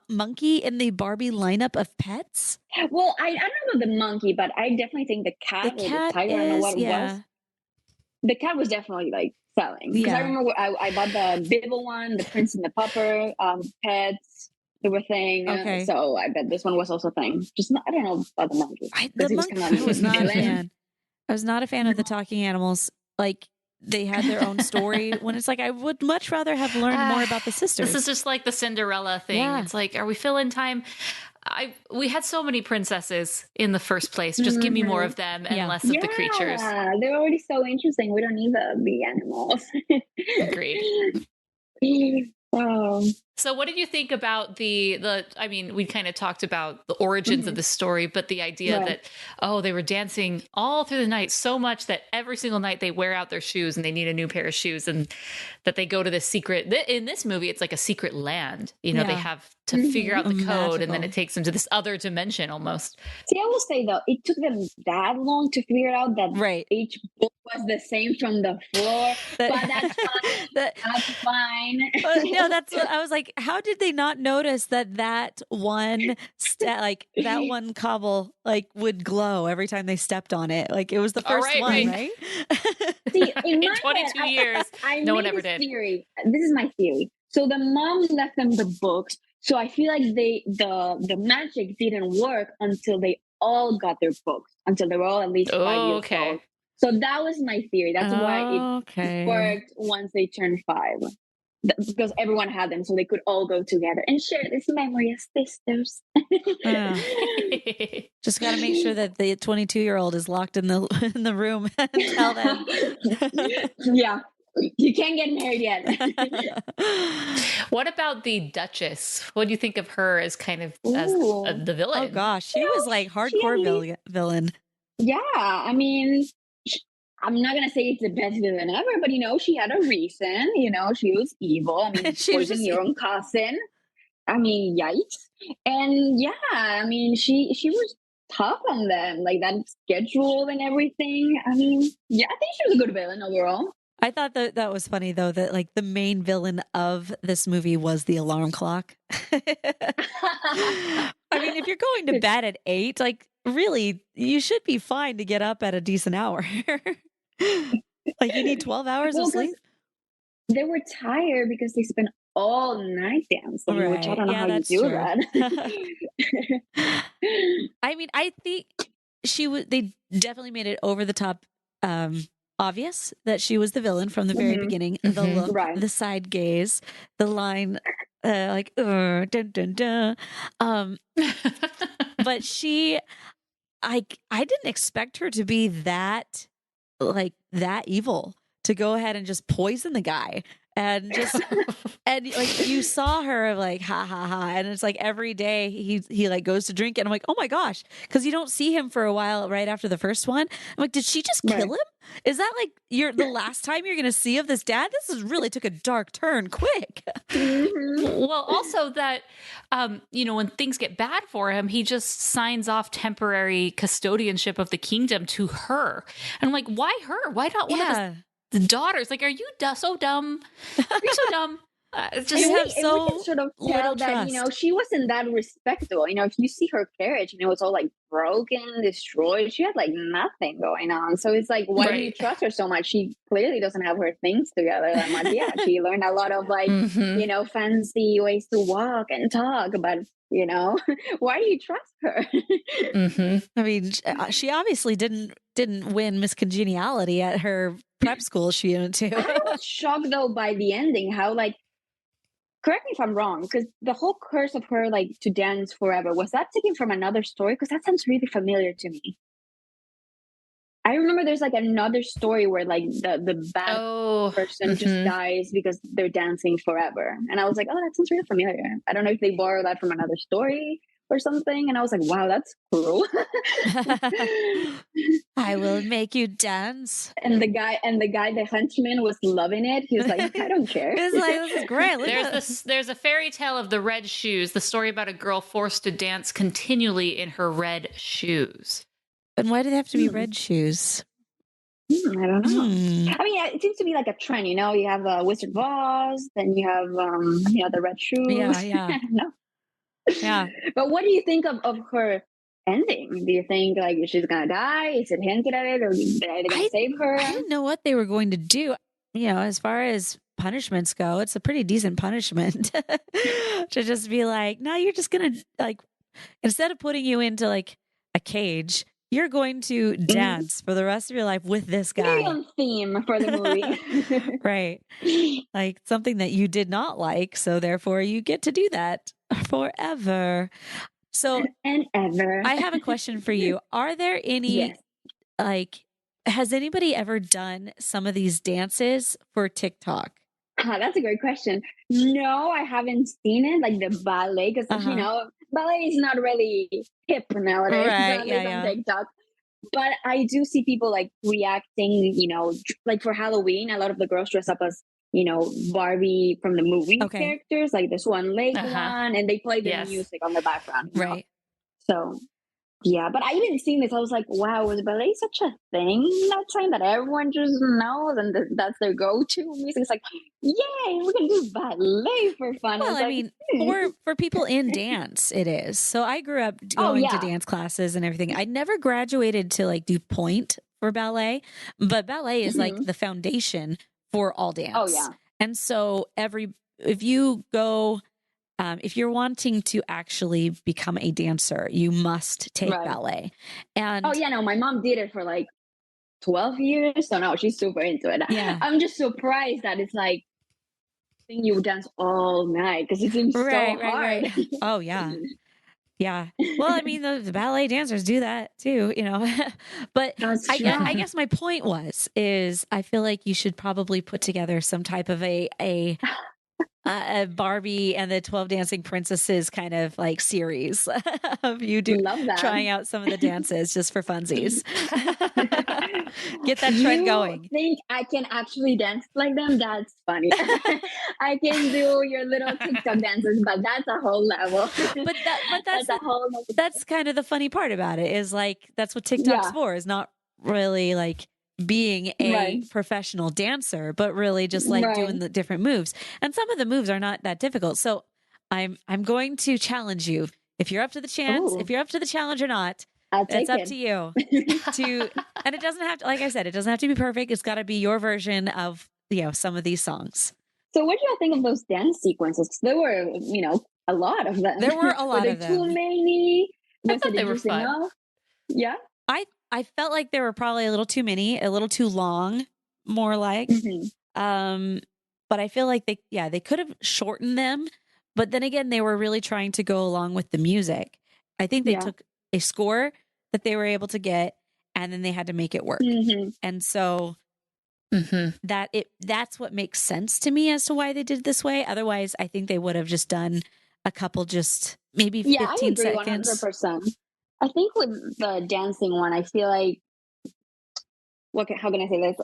monkey in the Barbie lineup of pets? Well, I don't know about the monkey, but I definitely think the cat or the tiger, I don't know what it was. The cat was definitely like selling. Because I remember I bought the Bibble one, the Prince and the Pupper, pets. They were thing. Okay. So I bet this one was also a thing. I don't know about the monkey. I was not a fan. I was not a fan of the talking animals. Like, they had their own story when it's like, I would much rather have learned more about the sisters. This is just like the Cinderella thing. Yeah. It's like, are we filling time? We had so many princesses in the first place. Just give me more of them and less of the creatures. Yeah, they're already so interesting. We don't need the animals. Agreed. Oh. So what did you think about I mean, we kind of talked about the origins of the story, but the idea that, they were dancing all through the night so much that every single night they wear out their shoes and they need a new pair of shoes, and that they go to this secret, in this movie, it's like a secret land, they have to figure out the code, and then it takes them to this other dimension almost. See, I will say though, it took them that long to figure out that each book was the same from the floor, but that's fine. That's fine. That's what I was like, how did they not notice that one that one cobble would glow every time they stepped on it? Like, it was the first one, right? See, in 22 years, no one ever did. This is my theory. So the mom left them the books. So I feel like the magic didn't work until they all got their books, until they were all at least 5 years old. So that was my theory. That's why it worked once they turned 5. Because everyone had them, so they could all go together and share this memory as sisters. Just got to make sure that the 22-year-old is locked in the room and tell them. Yeah, you can't get married yet. What about the Duchess? What do you think of her as kind of as the villain? Oh gosh, she was like hardcore villain. Yeah, I mean, I'm not going to say it's the best villain ever, but, she had a reason. She was evil. I mean, poisoning your own cousin. I mean, yikes. And, yeah, I mean, she was tough on them. Like, that schedule and everything. I mean, yeah, I think she was a good villain overall. I thought that was funny, though, that, like, the main villain of this movie was the alarm clock. I mean, if you're going to bed at 8, like, really, you should be fine to get up at a decent hour. Like, you need 12 hours of sleep? They were tired because they spent all night dancing, which I don't know how you do that. I mean, I think they definitely made it over the top obvious that she was the villain from the very beginning. The look, the side gaze, the line, dun dun dun. But I didn't expect her to be that like that evil to go ahead and just poison the guy and just and like you saw her like ha ha ha, and it's like every day he like goes to drink, and I'm like, oh my gosh, because you don't see him for a while right after the first one. I'm like, did she just kill him? Is that like the last time you're gonna see of this dad? This is really took a dark turn quick. Well, also that when things get bad for him, he just signs off temporary custodianship of the kingdom to her, and I'm like, why her? Why not one of the daughters? Like, are you so dumb? Are you so dumb? Just have so we can sort of tell that trust. She wasn't that respectable. If you see her carriage, it was all like broken, destroyed. She had like nothing going on. So it's like, why do you trust her so much? She clearly doesn't have her things together that much. Yeah, she learned a lot of like fancy ways to walk and talk, but why do you trust her? I mean, she obviously didn't win Miss Congeniality at her prep school she went to. I was shocked though by the ending. How like, correct me if I'm wrong, because the whole curse of her like to dance forever, was that taken from another story? Because that sounds really familiar to me. I remember there's like another story where like the bad person just dies because they're dancing forever. And I was like, oh, that sounds really familiar. I don't know if they borrow that from another story or something. And I was like, wow, that's cruel. I will make you dance. And the guy, the henchman, was loving it. He was like, I don't care. He was like, this is great. There's a fairy tale of the red shoes, the story about a girl forced to dance continually in her red shoes. And why do they have to be red shoes? I don't know. I mean, it seems to be like a trend, You have Wizard of Oz, then you have the red shoes. Yeah. No. Yeah. But what do you think of her ending? Do you think like she's gonna die? Is it hinted at it, or are they gonna save her? I didn't know what they were going to do. As far as punishments go, it's a pretty decent punishment to just be like, no, you're just gonna like, instead of putting you into like a cage, you're going to dance for the rest of your life with this guy. Very on theme for the movie. Right. Like something that you did not like. So therefore you get to do that forever. So and ever. I have a question for you. Are there any, has anybody ever done some of these dances for TikTok? That's a great question. No, I haven't seen it, like the ballet, because ballet is not really hip nowadays. Right, on TikTok. But I do see people like reacting, like for Halloween, a lot of the girls dress up as, Barbie from the movie characters, like this one late one, and they play the music on the background. Right. So, yeah, but I even seen this. I was like, wow, was ballet such a thing that time that everyone just knows and that's their go-to music? It's like, yay, we're going to do ballet for fun. Well, I mean, for people in dance, it is. So I grew up going to dance classes and everything. I never graduated to like do point for ballet, but ballet is like the foundation for all dance. Oh, yeah. And so if you go... if you're wanting to actually become a dancer, you must take ballet. And my mom did it for like 12 years. So no, she's super into it. Yeah. I'm just surprised that it's like you dance all night because it seems so hard. Right. Oh, yeah. Yeah. Well, I mean, the ballet dancers do that too, but I guess my point is I feel like you should probably put together some type of a Barbie and the 12 Dancing Princesses kind of like series of you trying out some of the dances just for funsies. Get that trend going. Think I can actually dance like them? That's funny. I can do your little TikTok dances, but that's a whole level. But that's a whole level. That's kind of the funny part about it is like that's what TikTok's for, is not really like being a professional dancer, but really just like doing the different moves. And some of the moves are not that difficult. So I'm going to challenge you. If you're up to the chance, if you're up to the challenge or not, it's up to you. And it doesn't have to, like I said, it doesn't have to be perfect. It's got to be your version of, some of these songs. So what do you think of those dance sequences? There were, a lot of them. There were a lot of them. Too many? I thought they were fun. Enough? Yeah. I felt like there were probably a little too many, a little too long, more like. But I feel like they could have shortened them. But then again, they were really trying to go along with the music. I think they took a score that they were able to get and then they had to make it work. And so that's what makes sense to me as to why they did it this way. Otherwise, I think they would have just done a couple, just maybe 15 I agree, seconds. 100%. I think with the dancing one, I feel like, how can I say this?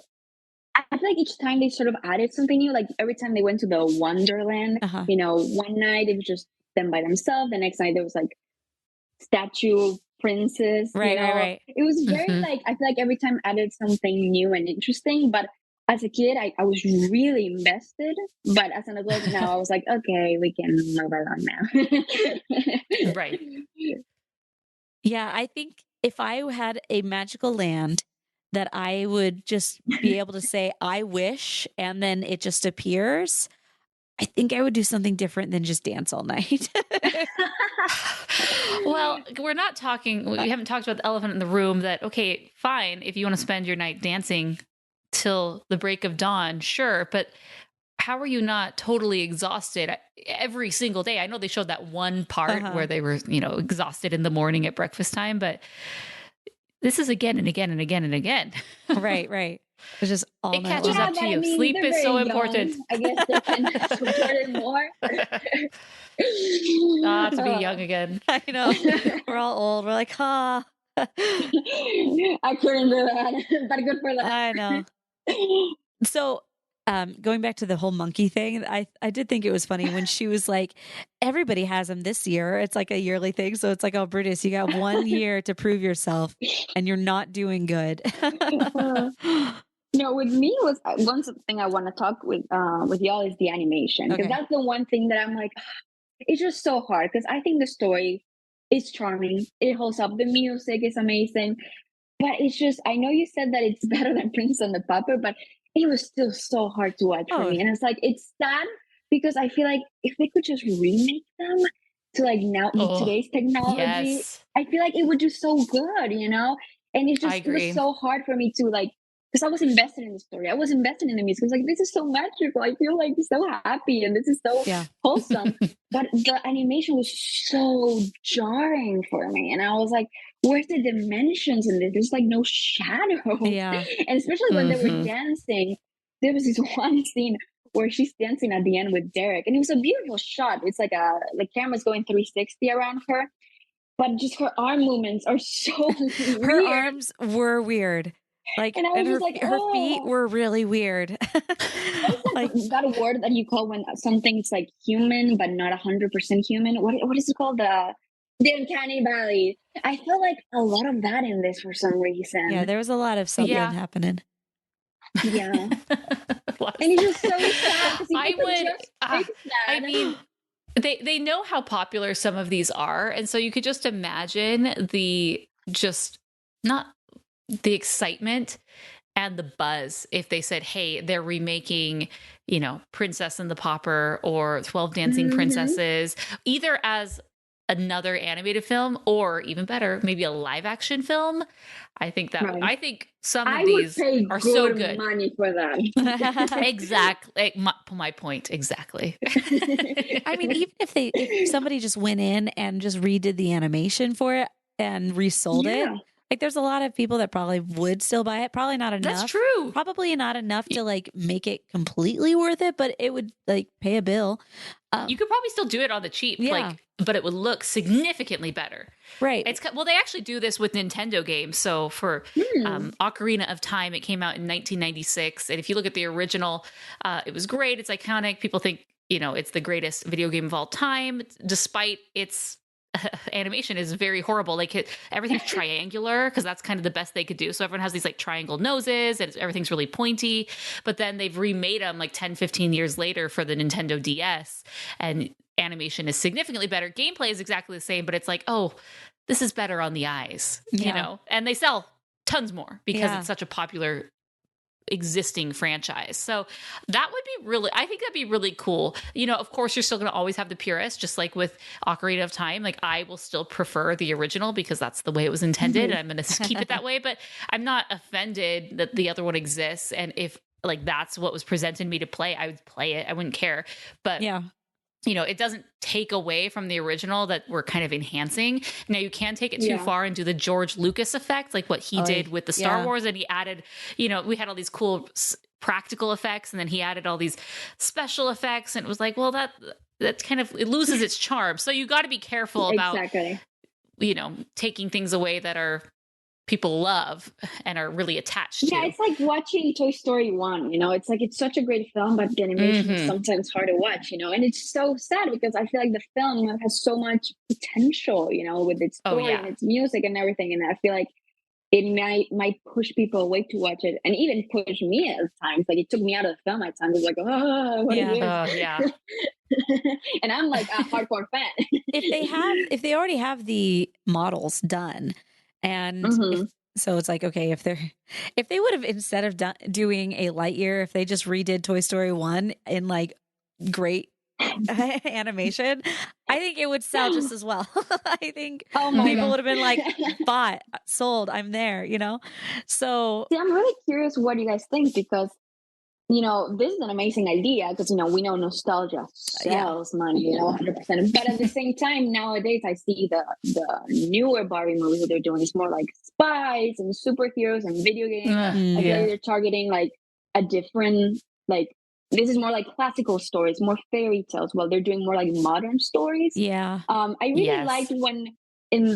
I feel like each time they sort of added something new. Like every time they went to the Wonderland, one night it was just them by themselves. The next night there was like statue princess. Right. It was very like, I feel like every time added something new and interesting. But as a kid, I was really invested. But as an adult now, I was like, okay, we can move along now. Right. Yeah, I think if I had a magical land that I would just be able to say, I wish, and then it just appears, I think I would do something different than just dance all night. Well, we haven't talked about the elephant in the room that, okay, fine, if you want to spend your night dancing till the break of dawn, sure, but how are you not totally exhausted every single day? I know they showed that one part where they were, exhausted in the morning at breakfast time, but this is again and again and again and again. Right. It's just all it catches up to you. Sleep is so important. I guess they can support it more. To be young again. I know. We're all old. We're like, I couldn't do that, but good for them. I know. So, going back to the whole monkey thing, I did think it was funny when she was like, everybody has them this year. It's like a yearly thing. So it's like, oh, Brutus, you got 1 year to prove yourself and you're not doing good. No, with me was one thing I want to talk with y'all is the animation. Because that's the one thing that I'm like, it's just so hard. Because I think the story is charming. It holds up. The music is amazing. But it's just, I know you said that it's better than Princess and the Pauper, but it was still so hard to watch for me. And it's like, it's sad because I feel like if they could just remake them to like now with today's technology, I feel like it would do so good, And it was so hard for me to like, because I was invested in the story. I was invested in the music. I was like, this is so magical. I feel like so happy and this is so wholesome. But the animation was so jarring for me. And I was like, where's the dimensions in this? There's like no shadow. Yeah. And especially when they were dancing, there was this one scene where she's dancing at the end with Derek. And it was a beautiful shot. It's like the camera's going 360 around her. But just her arm movements are so weird. Her arms were weird. Like, and I was just like, her feet were really weird. Like that word that you call when something's like human but not 100% human. What is it called? The uncanny valley. I feel like a lot of that in this for some reason. Yeah, there was a lot of something happening. Yeah, and it's just so sad. I mean, they know how popular some of these are, and so you could just imagine the excitement and the buzz if they said, hey, they're remaking, Princess and the Pauper or 12 Dancing Princesses, either as another animated film or even better, maybe a live action film. I think some of these are so good. Money for that. Exactly. My point. Exactly. I mean, even if somebody just went in and just redid the animation for it and resold it, like there's a lot of people that probably would still buy it. Probably not enough. That's true. Probably not enough to like make it completely worth it, but it would like pay a bill. You could probably still do it on the cheap, but it would look significantly better. Right. They actually do this with Nintendo games. So for Ocarina of Time, it came out in 1996. And if you look at the original, it was great. It's iconic. People think, it's the greatest video game of all time, despite its animation is very horrible. Like everything's triangular because that's kind of the best they could do. So everyone has these like triangle noses and everything's really pointy, but then they've remade them like 10, 15 years later for the Nintendo DS and animation is significantly better. Gameplay is exactly the same, but it's like, oh, this is better on the eyes, and they sell tons more because it's such a popular existing franchise. So that would be I think that'd be really cool. Of course, you're still going to always have the purists, just like with Ocarina of Time. Like I will still prefer the original because that's the way it was intended. And I'm going to keep it that way, but I'm not offended that the other one exists. And if like that's what was presented to me to play, I would play it. I wouldn't care. But it doesn't take away from the original that we're kind of enhancing. Now you can take it too far and do the George Lucas effect, like what he did with the Star Wars. And he added, we had all these cool practical effects, and then he added all these special effects. And it was like, well, that's kind of, it loses its charm. So you got to be careful about, taking things away that are people love and are really attached to. Yeah, it's like watching Toy Story 1, it's like it's such a great film, but the animation is sometimes hard to watch, and it's so sad because I feel like the film has so much potential, with its story and its music and everything, and I feel like it might push people away to watch it, and even push me at times. Like it took me out of the film at times. It was like, what is this? And I'm like a hardcore fan. if they already have the models done, and so it's like, okay, if they would have, instead of doing a Lightyear, if they just redid Toy Story 1 in like great animation, I think it would sell just as well. I think people would have been like, bought, sold, I'm there, So see, I'm really curious what you guys think, because this is an amazing idea, because we know nostalgia sells money, 100%. But at the same time, nowadays I see the newer Barbie movies that they're doing is more like spies and superheroes and video games. I feel like they're targeting like a different, like, this is more like classical stories, more fairy tales, while they're doing more like modern stories. Yeah. I really liked when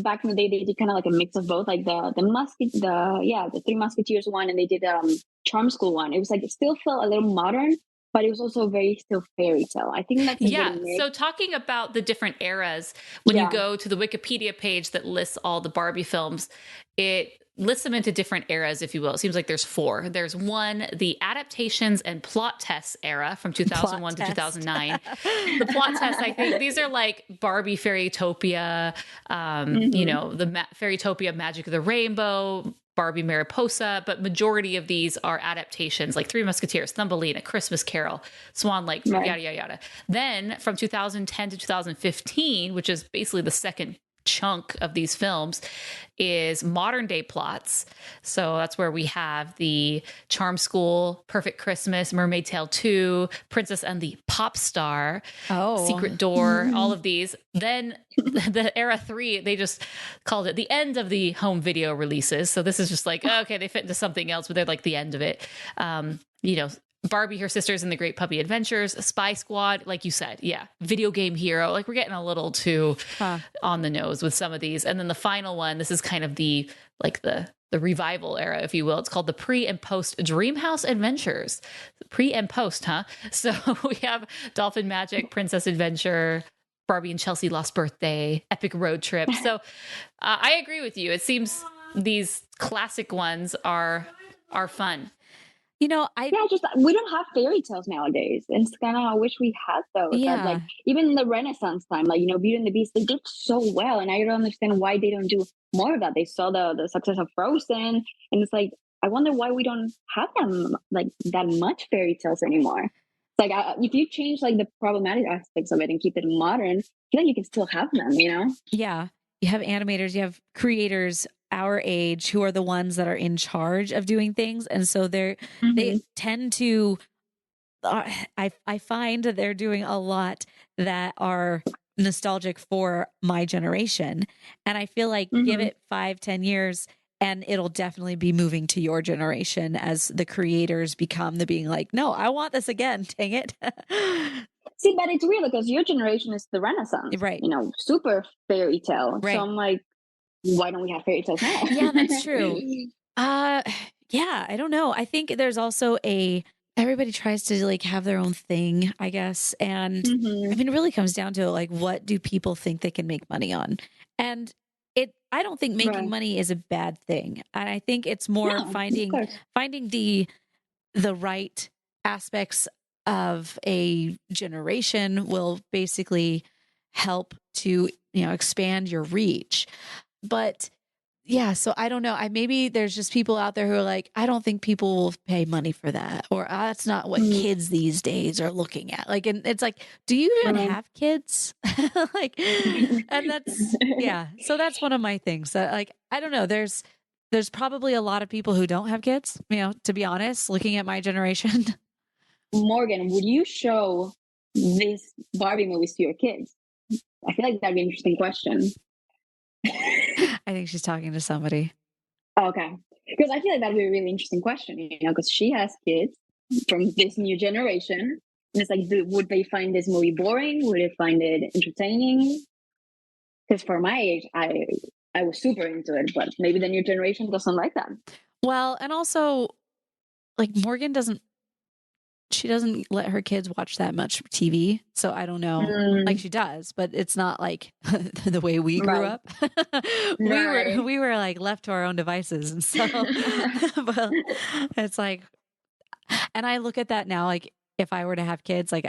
back in the day they did kind of like a mix of both, like the Three Musketeers one, and they did Charm School one. It was like, it still felt a little modern, but it was also very still fairy tale. I think that's a good mix. So talking about the different eras, when you go to the Wikipedia page that lists all the Barbie films, it lists them into different eras, if you will. It seems like there's 4. There's 1, the adaptations and plot tests era from 2001 to 2009. The plot tests, I think these are like Barbie Fairytopia, the Fairytopia Magic of the Rainbow, Barbie Mariposa, but majority of these are adaptations, like Three Musketeers, Thumbelina, Christmas Carol, Swan Lake, yada, yada, yada. Then from 2010 to 2015, which is basically the second chunk of these films, is modern day plots. So that's where we have the Charm School, Perfect Christmas, Mermaid Tale 2, Princess and the Pop Star, Secret Door, all of these. Then the era 3, they just called it the end of the home video releases. So this is just like, okay, they fit into something else, but they're like the end of it. Barbie, Her Sisters, and the Great Puppy Adventures, Spy Squad, like you said, Video Game Hero. Like we're getting a little too on the nose with some of these. And then the final one, this is kind of the revival era, if you will. It's called the Pre and Post Dreamhouse Adventures. Pre and post, huh? So we have Dolphin Magic, Princess Adventure, Barbie and Chelsea Lost Birthday, Epic Road Trip. So I agree with you. It seems these classic ones are fun. we don't have fairy tales nowadays. And it's kind of, I wish we had those. Yeah. Like even in the Renaissance time, like, Beauty and the Beast, they did so well. And I don't understand why they don't do more of that. They saw the success of Frozen. And it's like, I wonder why we don't have them like that much fairy tales anymore. It's like, if you change like the problematic aspects of it and keep it modern, I feel like you can still have them, Yeah. You have animators, you have creators our age who are the ones that are in charge of doing things. And so they tend to, I find that they're doing a lot that are nostalgic for my generation. And I feel like give it 5-10 years and it'll definitely be moving to your generation as the creators become the being like, no, I want this again. Dang it. See, but it's weird because your generation is the Renaissance, right? Super fairy tale. Right. So I'm like, why don't we have fairy tales now? Yeah, that's true. Yeah, I don't know. I think there's also everybody tries to like have their own thing, I guess. And I mean, it really comes down to like, what do people think they can make money on? And I don't think making money is a bad thing. And I think it's more finding the right aspects of a generation will basically help to, expand your reach. But yeah, so I don't know. Maybe there's just people out there who are like, I don't think people will pay money for that, or that's not what kids these days are looking at. Like, and it's like, do you even have kids? Like, and that's So that's one of my things that, like, I don't know. There's probably a lot of people who don't have kids. To be honest, looking at my generation. Morgan, would you show these Barbie movies to your kids? I feel like that'd be an interesting question. I think she's talking to somebody. Okay. Because I feel like that'd be a really interesting question, because she has kids from this new generation. And it's like, would they find this movie boring? Would they find it entertaining? Because for my age, I was super into it, but maybe the new generation doesn't like that. Well, and also, like, Morgan doesn't let her kids watch that much TV. So I don't know. Like, she does, but it's not like the way we grew up. We were like left to our own devices. And so but it's like, and I look at that now, like, if I were to have kids, like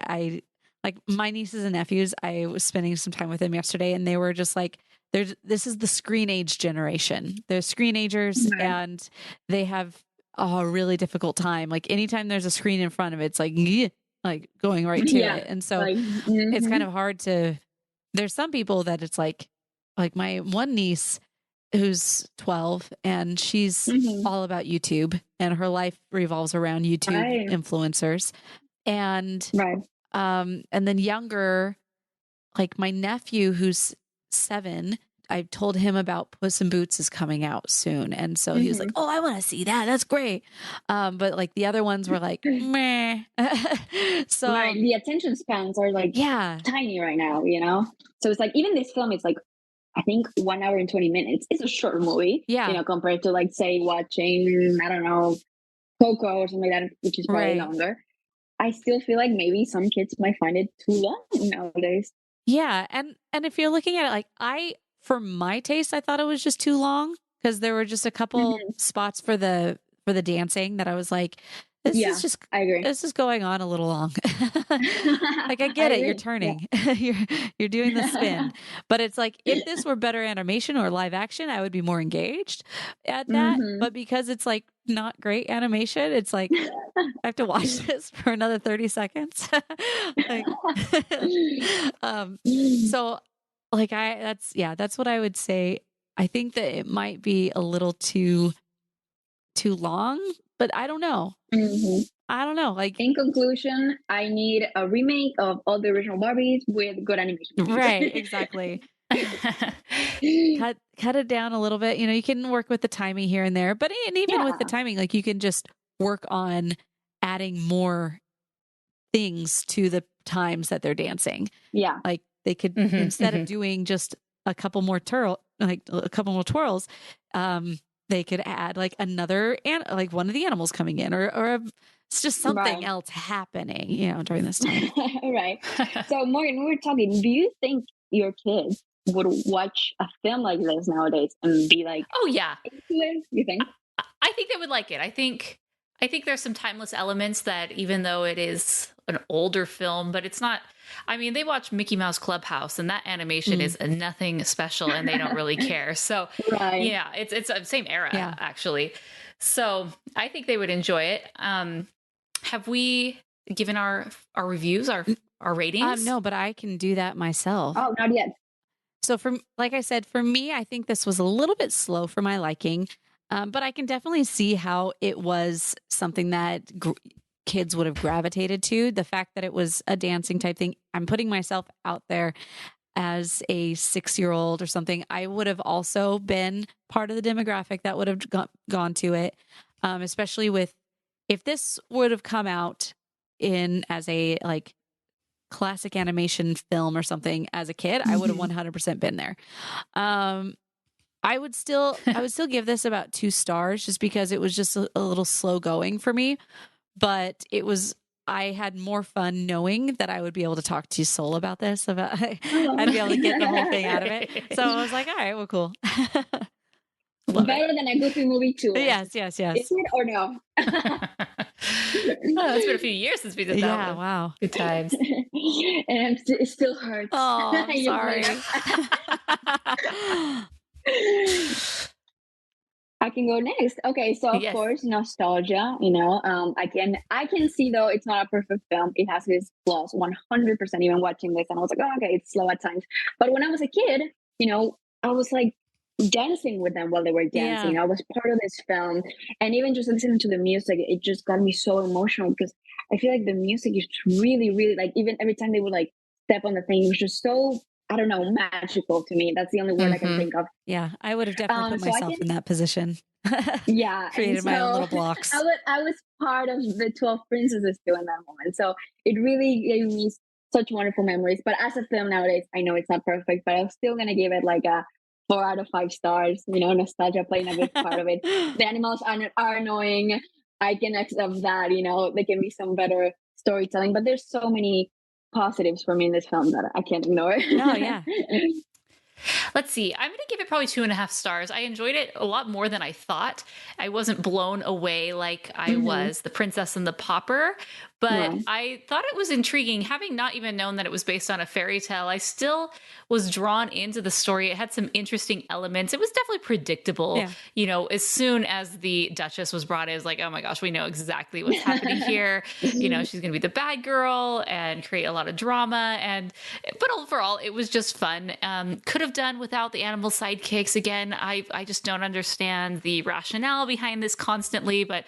my nieces and nephews, I was spending some time with them yesterday, and they were just like, this is the screen age generation. They're screenagers, and they have a really difficult time. Like, anytime there's a screen in front of it, it's like, like going right to it. And so it's kind of hard to, there's some people that it's like my one niece who's 12, and she's all about YouTube, and her life revolves around YouTube influencers. And, and then younger, like my nephew who's 7, I told him about Puss in Boots is coming out soon. And so he was like, oh, I want to see that. That's great. But like the other ones were like, meh. So the attention spans are like tiny right now, So it's like, even this film is like, I think 1 hour and 20 minutes. It's a short movie, compared to like, say, watching, I don't know, Coco or something like that, which is probably longer. I still feel like maybe some kids might find it too long nowadays. Yeah. And if you're looking at it, like, for my taste, I thought it was just too long, because there were just a couple spots for the dancing that I was like, this is just, I agree. This is going on a little long. Like, I get it. You're turning, you're doing the spin, but it's like, if this were better animation or live action, I would be more engaged at that. But because it's like not great animation, it's like, I have to watch this for another 30 seconds. So like, that's what I would say. I think that it might be a little too long, but I don't know. I don't know. Like, in conclusion, I need a remake of all the original Barbies with good animation. Right, exactly. Cut it down a little bit. You can work with the timing here and there, but even with the timing, like, you can just work on adding more things to the times that they're dancing. Yeah, like they could instead of doing just a couple more twirls, they could add like another like one of the animals coming in, or it's just something else happening, during this time. Right. So Morgan, we were talking, do you think your kids would watch a film like this nowadays and be like, oh yeah, you think? I think they would like it. I think there's some timeless elements that, even though it is an older film, but it's not, I mean, they watch Mickey Mouse Clubhouse and that animation is nothing special and they don't really care. So yeah, it's the same era actually. So I think they would enjoy it. Have we given our reviews, our ratings? No, but I can do that myself. Oh, not yet. So like I said, for me, I think this was a little bit slow for my liking. But I can definitely see how it was something that kids would have gravitated to. The fact that it was a dancing type thing. I'm putting myself out there as a 6-year-old or something. I would have also been part of the demographic that would have gone to it. Especially if this would have come out as a like classic animation film or something as a kid, I would have 100% been there. I would still give this about 2 stars, just because it was just a little slow going for me, but I had more fun knowing that I would be able to talk to Sol about this, I'd be able to get the whole thing out of it. So I was like, all right, well, cool. Better than a Goofy movie too. Yes. Is it or no? It's been a few years since we did that. Yeah, wow. Good times. And it still hurts. Oh, I'm sorry. I can go next. Okay, so of course, nostalgia. I can see, though, it's not a perfect film. It has its flaws, 100%. Even watching this, and I was like, oh, okay, it's slow at times. But when I was a kid, I was like, dancing with them while they were dancing. Yeah. I was part of this film, and even just listening to the music, it just got me so emotional because I feel like the music is really, really like even every time they would like step on the thing, it was just so I don't know magical to me. That's the only word I can think of. Yeah, I would have definitely put So I myself in that position. Yeah, Created and my own so little blocks. I was part of the 12 princesses too in that moment. So it really gave me such wonderful memories. But as a film nowadays, I know it's not perfect, but I'm still gonna give it like a 4 out of 5 stars. You know, nostalgia playing a big part of it. The animals are annoying. I can accept that. You know, there can be some better storytelling, but there's so many positives for me in this film that I can't ignore. Oh yeah. Let's see. I'm going to give it probably 2.5 stars. I enjoyed it a lot more than I thought. I wasn't blown away like I was The Princess and the Pauper, but I thought it was intriguing. Having not even known that it was based on a fairy tale, I still was drawn into the story. It had some interesting elements. It was definitely predictable. Yeah. You know, as soon as the Duchess was brought in, it was like, oh my gosh, we know exactly what's happening here. You know, she's going to be the bad girl and create a lot of drama. But overall, it was just fun. Could have done without the animal sidekicks. Again, I just don't understand the rationale behind this constantly, but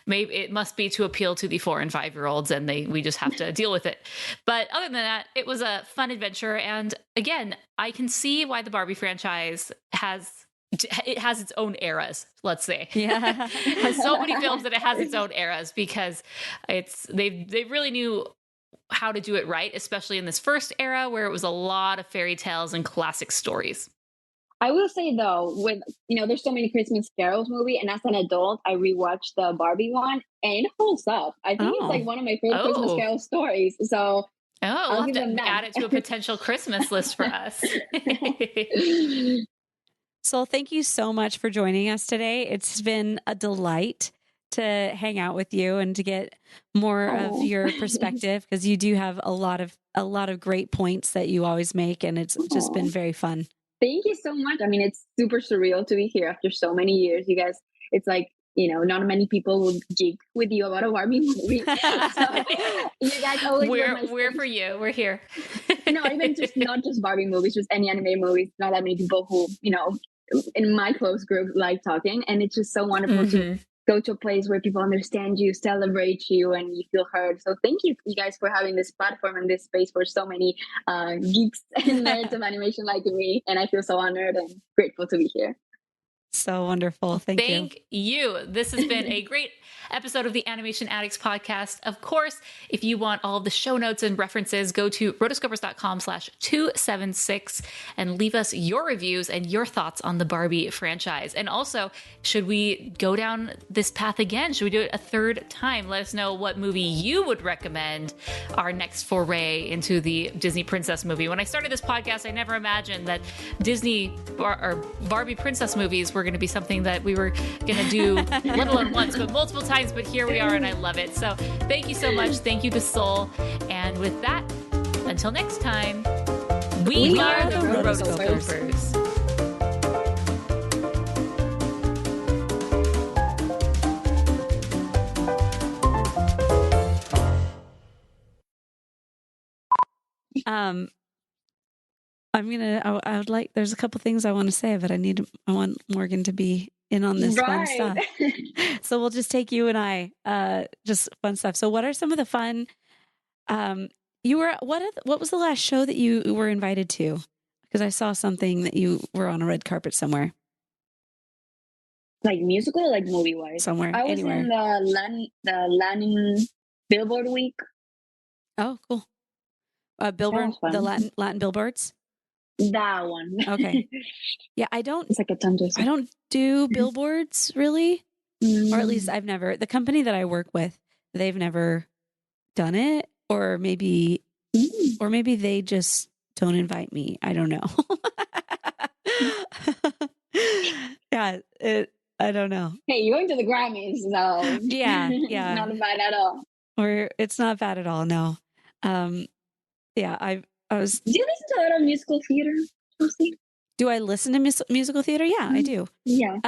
maybe it must be to appeal to the 4 and 5-year-olds, and we just have to deal with it. But other than that, it was a fun adventure. And again, I can see why the Barbie franchise has its own eras, let's say. Yeah. It has so many films that it has its own eras because they really knew how to do it right, especially in this first era where it was a lot of fairy tales and classic stories. I will say though, with there's so many Christmas carols movie, and as an adult, I rewatched the Barbie one, and it holds up. I think it's like one of my favorite Christmas Carol stories. So we'll have to add it to a potential Christmas list for us. Sol, thank you so much for joining us today. It's been a delight to hang out with you and to get more of your perspective, because you do have a lot of great points that you always make, and it's just been very fun. Thank you so much. I mean, it's super surreal to be here after so many years. You guys, it's like, not many people would geek with you about a Barbie movie. So you guys always we're for you. We're here. Even not just Barbie movies, just any anime movies. Not that many people who, in my close group like talking. And it's just so wonderful to go to a place where people understand you, celebrate you, and you feel heard. So thank you guys for having this platform and this space for so many geeks and nerds of animation like me. And I feel so honored and grateful to be here. So wonderful. Thank you. This has been a great episode of the Animation Addicts Podcast. Of course, if you want all of the show notes and references, go to rotoscopers.com/276 and leave us your reviews and your thoughts on the Barbie franchise. And also, should we go down this path again? Should we do it a third time? Let us know what movie you would recommend our next foray into the Disney princess movie. When I started this podcast, I never imagined that Disney or Barbie princess movies were going to be something that we were going to do, let alone once, but multiple times. But here we are, and I love it. So thank you so much. Thank you to Sol. And with that, until next time, we are the Rotoscopers. I would like, there's a couple things I want to say, but I want Morgan to be in on this fun stuff. So we'll just take you and I, just fun stuff. So what are some of the fun, what was the last show that you were invited to? Because I saw something that you were on a red carpet somewhere. Like musical, like movie wise? Somewhere, I was anywhere. in the Latin Billboard Week. Oh, cool. Billboard, the Latin billboards. That one. Okay. Yeah, it's like a tongue twister. I don't do billboards really, or at least I've never. The company that I work with, they've never done it, or maybe they just don't invite me. I don't know. Yeah, I don't know. Hey, you're going to the Grammys, so yeah, not bad at all. Or it's not bad at all. No. Yeah, I was. Do you listen to a lot of musical theater, Chelsea? Do I listen to musical theater? Yeah, I do. Yeah.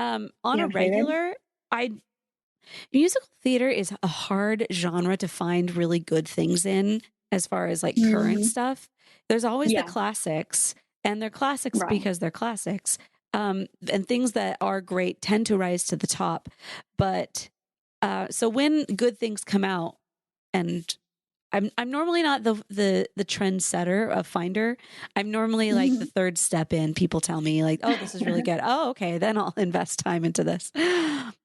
On a regular, musical theater is a hard genre to find really good things in, as far as like current stuff. There's always the classics, and they're classics because they're classics. And things that are great tend to rise to the top. But so when good things come out, and I'm normally not the trendsetter of finder. I'm normally like the third step in. People tell me like, oh, this is really good. Oh, okay. Then I'll invest time into this.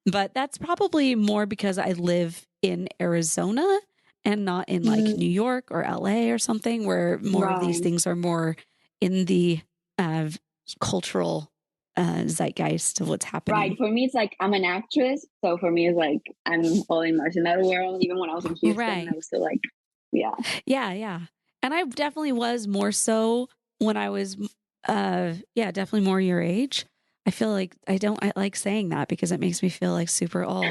But that's probably more because I live in Arizona and not in like New York or LA or something, where more of these things are more in the cultural zeitgeist of what's happening. Right. For me, it's like I'm an actress. So for me, it's like I'm fully immersed in that world. Even when I was in Houston, I was still like, yeah. And I definitely was more so when I was, definitely more your age. I feel like I like saying that because it makes me feel like super old.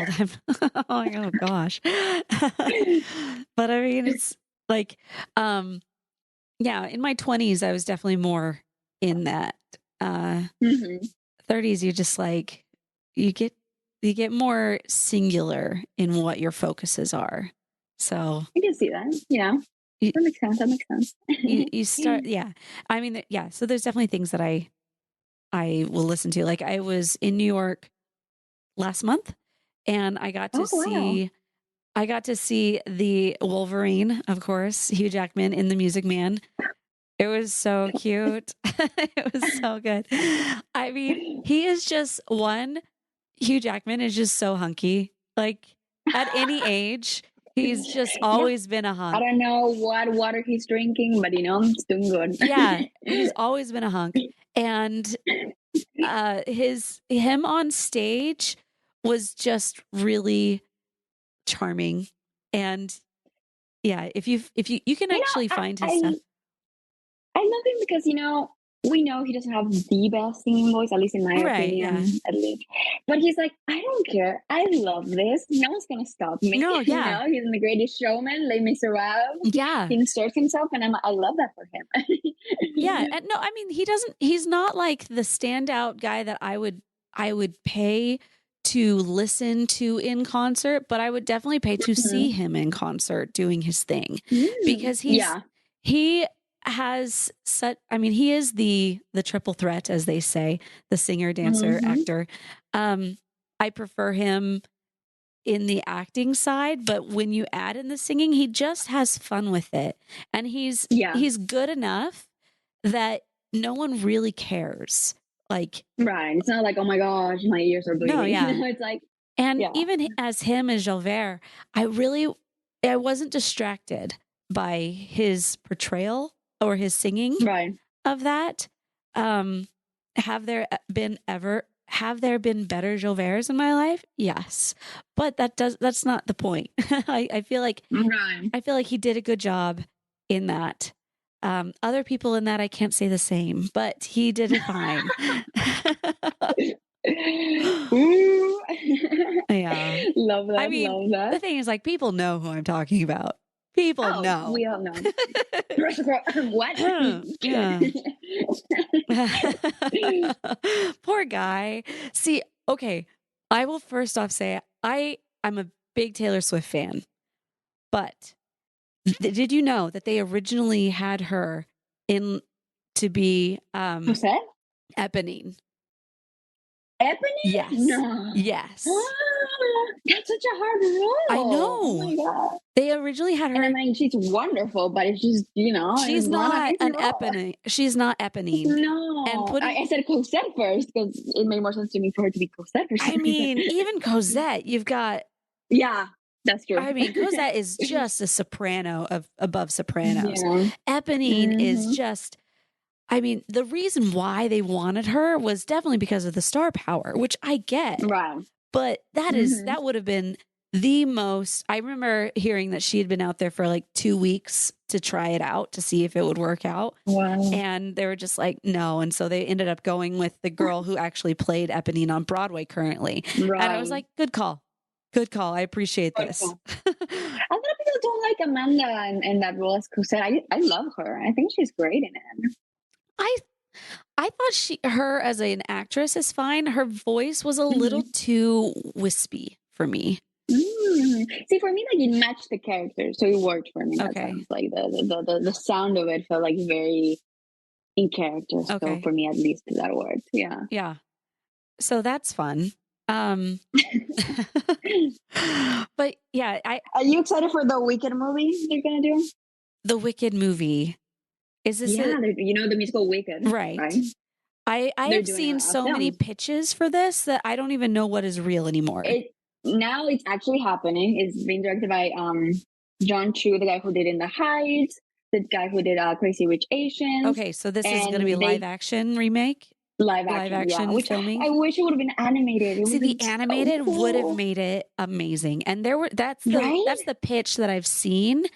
Oh gosh. But I mean, it's like, in my 20s, I was definitely more in that. 30s, you just like, you get more singular in what your focuses are. So I can see that. Yeah. That makes sense. you start, I mean, so there's definitely things that I will listen to. Like I was in New York last month and I got to see the Wolverine, of course, Hugh Jackman in The Music Man. It was so cute. It was so good. I mean, he is just Hugh Jackman is just so hunky. Like at any age, he's just always been a hunk. I don't know what water he's drinking, but it's doing good. Yeah, he's always been a hunk. And him on stage was just really charming. And yeah, if you can actually find his stuff. I love him because, we know he doesn't have the best singing voice, at least in my opinion, at least. But he's like, I don't care. I love this. No one's going to stop me. No, yeah. He's in The Greatest Showman, Les Miserables. Yeah. He inserts himself, and I love that for him. Yeah. And no, I mean, he's not like the standout guy that I would pay to listen to in concert, but I would definitely pay to see him in concert doing his thing because he has such, I mean, he is the triple threat, as they say, the singer, dancer, actor. I prefer him in the acting side, but when you add in the singing, he just has fun with it. And he's good enough that no one really cares. Like, right. It's not like, oh my gosh, my ears are bleeding. No, yeah. It's like, and even as him as Javert, I wasn't distracted by his portrayal or his singing of that. Have there been better Javerts in my life? Yes. But that's not the point. I feel like he did a good job in that. Other people in that I can't say the same, but he did it fine. Yeah. Love that. I mean, love that. The thing is, like, people know who I'm talking about. People know. We all know. What? Yeah. Poor guy. See, okay. I will first off say I'm a big Taylor Swift fan, but did you know that they originally had her in to be Eponine? Eponine? Yes. No. Yes. That's such a hard role. I know. Oh my God. They originally had her. And I mean, she's wonderful, but it's just, she's not an Eponine. She's not Eponine. No. And I said Cosette first because it made more sense to me for her to be Cosette for some reason. I mean, even Cosette, you've got. Yeah, that's true. I mean, Cosette is just a soprano above sopranos. Yeah. Eponine is just. I mean, the reason why they wanted her was definitely because of the star power, which I get. Right. But that would have been the most. I remember hearing that she had been out there for like 2 weeks to try it out to see if it would work out. Wow. And they were just like, no. And so they ended up going with the girl who actually played Eponine on Broadway currently. Right. And I was like, good call. Good call. I appreciate this. A lot of people don't like Amanda and that role as Cosette. I love her. I think she's great in it. I thought her as an actress is fine. Her voice was a little too wispy for me. See, for me, like it matched the character, so it worked for me. Okay, like the sound of it felt like very in character. So for me, at least, that worked. Yeah, yeah. So that's fun. But yeah, are you excited for the Wicked movie they're gonna do? The Wicked movie. Is this the musical Wicked, right? I They're have doing seen a so film. many pitches for this that I don't even know what is real anymore. Now it's actually happening. It's being directed by John Chu, the guy who did In the Heights, the guy who did Crazy Rich Asians. Okay, so this is going to be a live action remake? Live action, yeah, which filming. I wish it would have been animated. See, the animated would have made it amazing, and that's the pitch that I've seen.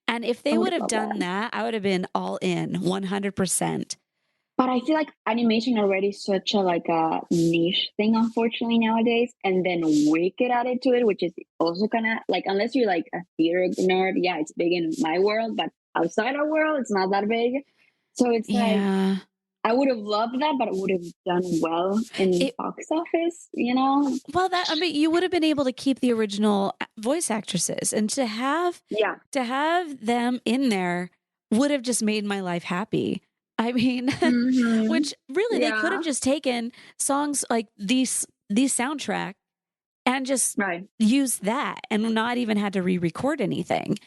And if they would have done that, I would have been all in 100%. But I feel like animation already is such a niche thing, unfortunately, nowadays. And then Wicked added to it, which is also kind of like, unless you're like a theater nerd, yeah, it's big in my world, but outside our world, it's not that big. So it's like, I would have loved that, but it would have done well in the box office, Well, you would have been able to keep the original voice actresses, and to have them in there would have just made my life happy. I mean, which really they could have just taken songs like these soundtrack and just used that and not even had to re-record anything.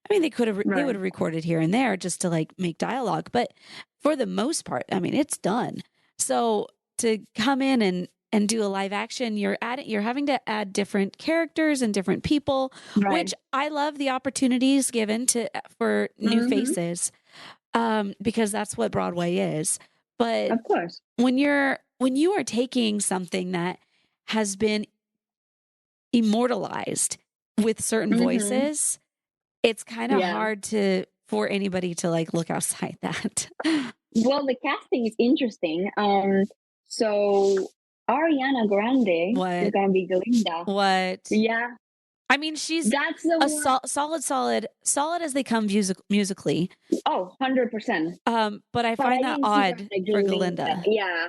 I mean, they would have recorded here and there just to like make dialogue, but for the most part, I mean, it's done. So to come in and do a live action, you're having to add different characters and different people, which I love the opportunities given for new faces. Because that's what Broadway is. But of course, when you are taking something that has been immortalized with certain voices, it's kind of hard for anybody to like look outside that. Well, the casting is interesting. So Ariana Grande is going to be Glinda. What? Yeah. I mean, she's solid as they come musically. Oh, 100%. But I find that odd for Glinda. Yeah.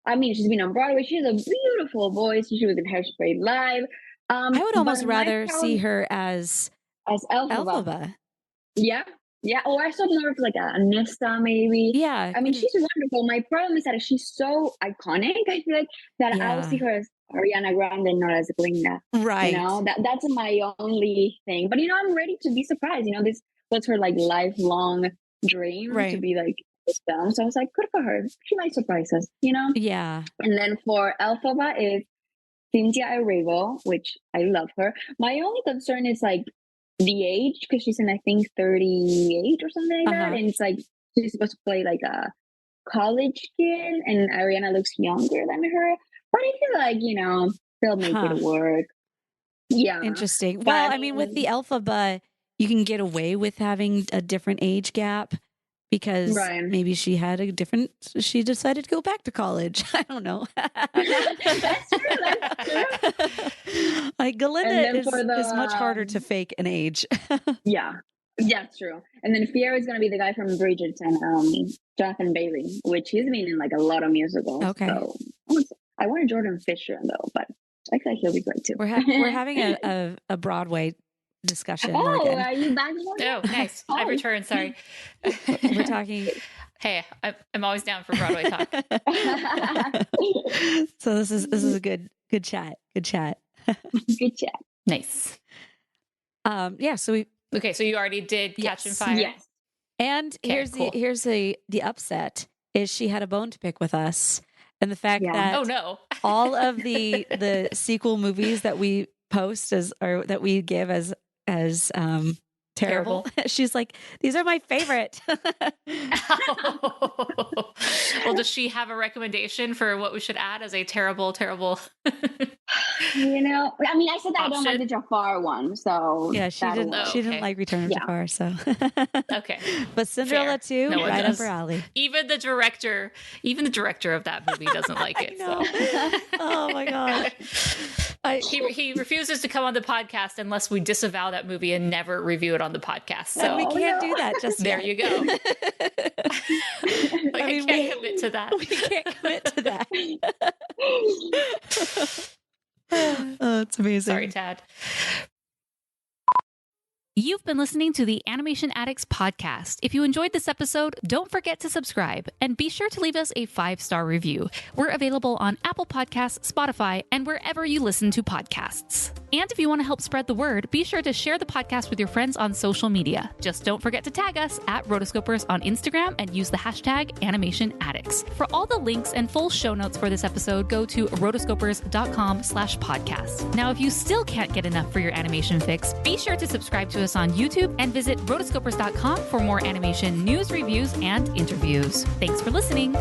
I mean, she's been on Broadway. She has a beautiful voice. She was in Hairspray Live. I would almost rather see her as Elphaba. Yeah. Yeah. Or I saw more of like a Nesta, maybe. Yeah. I mean, she's wonderful. My problem is that she's so iconic, I feel like, that I'll see her as Ariana Grande, not as Glinda. Right. That's my only thing. But, I'm ready to be surprised. This was her like lifelong dream to be like this film. So I was like, good for her. She might surprise us, Yeah. And then for Elphaba is Cynthia Erivo, which I love her. My only concern is like the age, because she's in, I think, 38 or something like that. And it's like she's supposed to play like a college kid, and Ariana looks younger than her. But I feel like, they'll make it work. Yeah. Interesting. Well, I mean, with the Elphaba, you can get away with having a different age gap because maybe she decided to go back to college. I don't know. That's true. Like Glinda is much harder to fake an age. Yeah. That's true. And then Fiyero is going to be the guy from Bridgerton, Jonathan Bailey, which he's been in like a lot of musicals. Okay. So I wanted Jordan Fisher though, but I feel like he'll be great too. We're having a Broadway discussion. Oh, Morgan. are you back? Oh, nice. I returned. Sorry. We're talking. Hey, I'm always down for Broadway talk. So this is a good chat. Good chat. Good chat. Nice. Yeah. So so you already did Catch and Fire. Yes. And here's the upset is she had a bone to pick with us. And the fact that all of the sequel movies that we post that we give as terrible. She's like, these are my favorite. Well, does she have a recommendation for what we should add as a terrible? I mean, I said that I don't like the Jafar one, so yeah, she didn't like Return of Jafar, so okay. But Cinderella 2, right up her alley. Even the director of that movie doesn't like it. So. Oh my gosh. He refuses to come on the podcast unless we disavow that movie and never review it on the podcast. So we can't do that. Just there you go. We can't commit to that. We can't commit to that. Oh, it's amazing. Sorry, Tad. You've been listening to the Animation Addicts Podcast. If you enjoyed this episode, don't forget to subscribe and be sure to leave us a 5-star review. We're available on Apple Podcasts, Spotify, and wherever you listen to podcasts. And if you want to help spread the word, be sure to share the podcast with your friends on social media. Just don't forget to tag us at Rotoscopers on Instagram and use the hashtag Animation Addicts. For all the links and full show notes for this episode, go to rotoscopers.com/podcast. Now, if you still can't get enough for your animation fix, be sure to subscribe to us on YouTube and visit rotoscopers.com for more animation news, reviews, and interviews. Thanks for listening.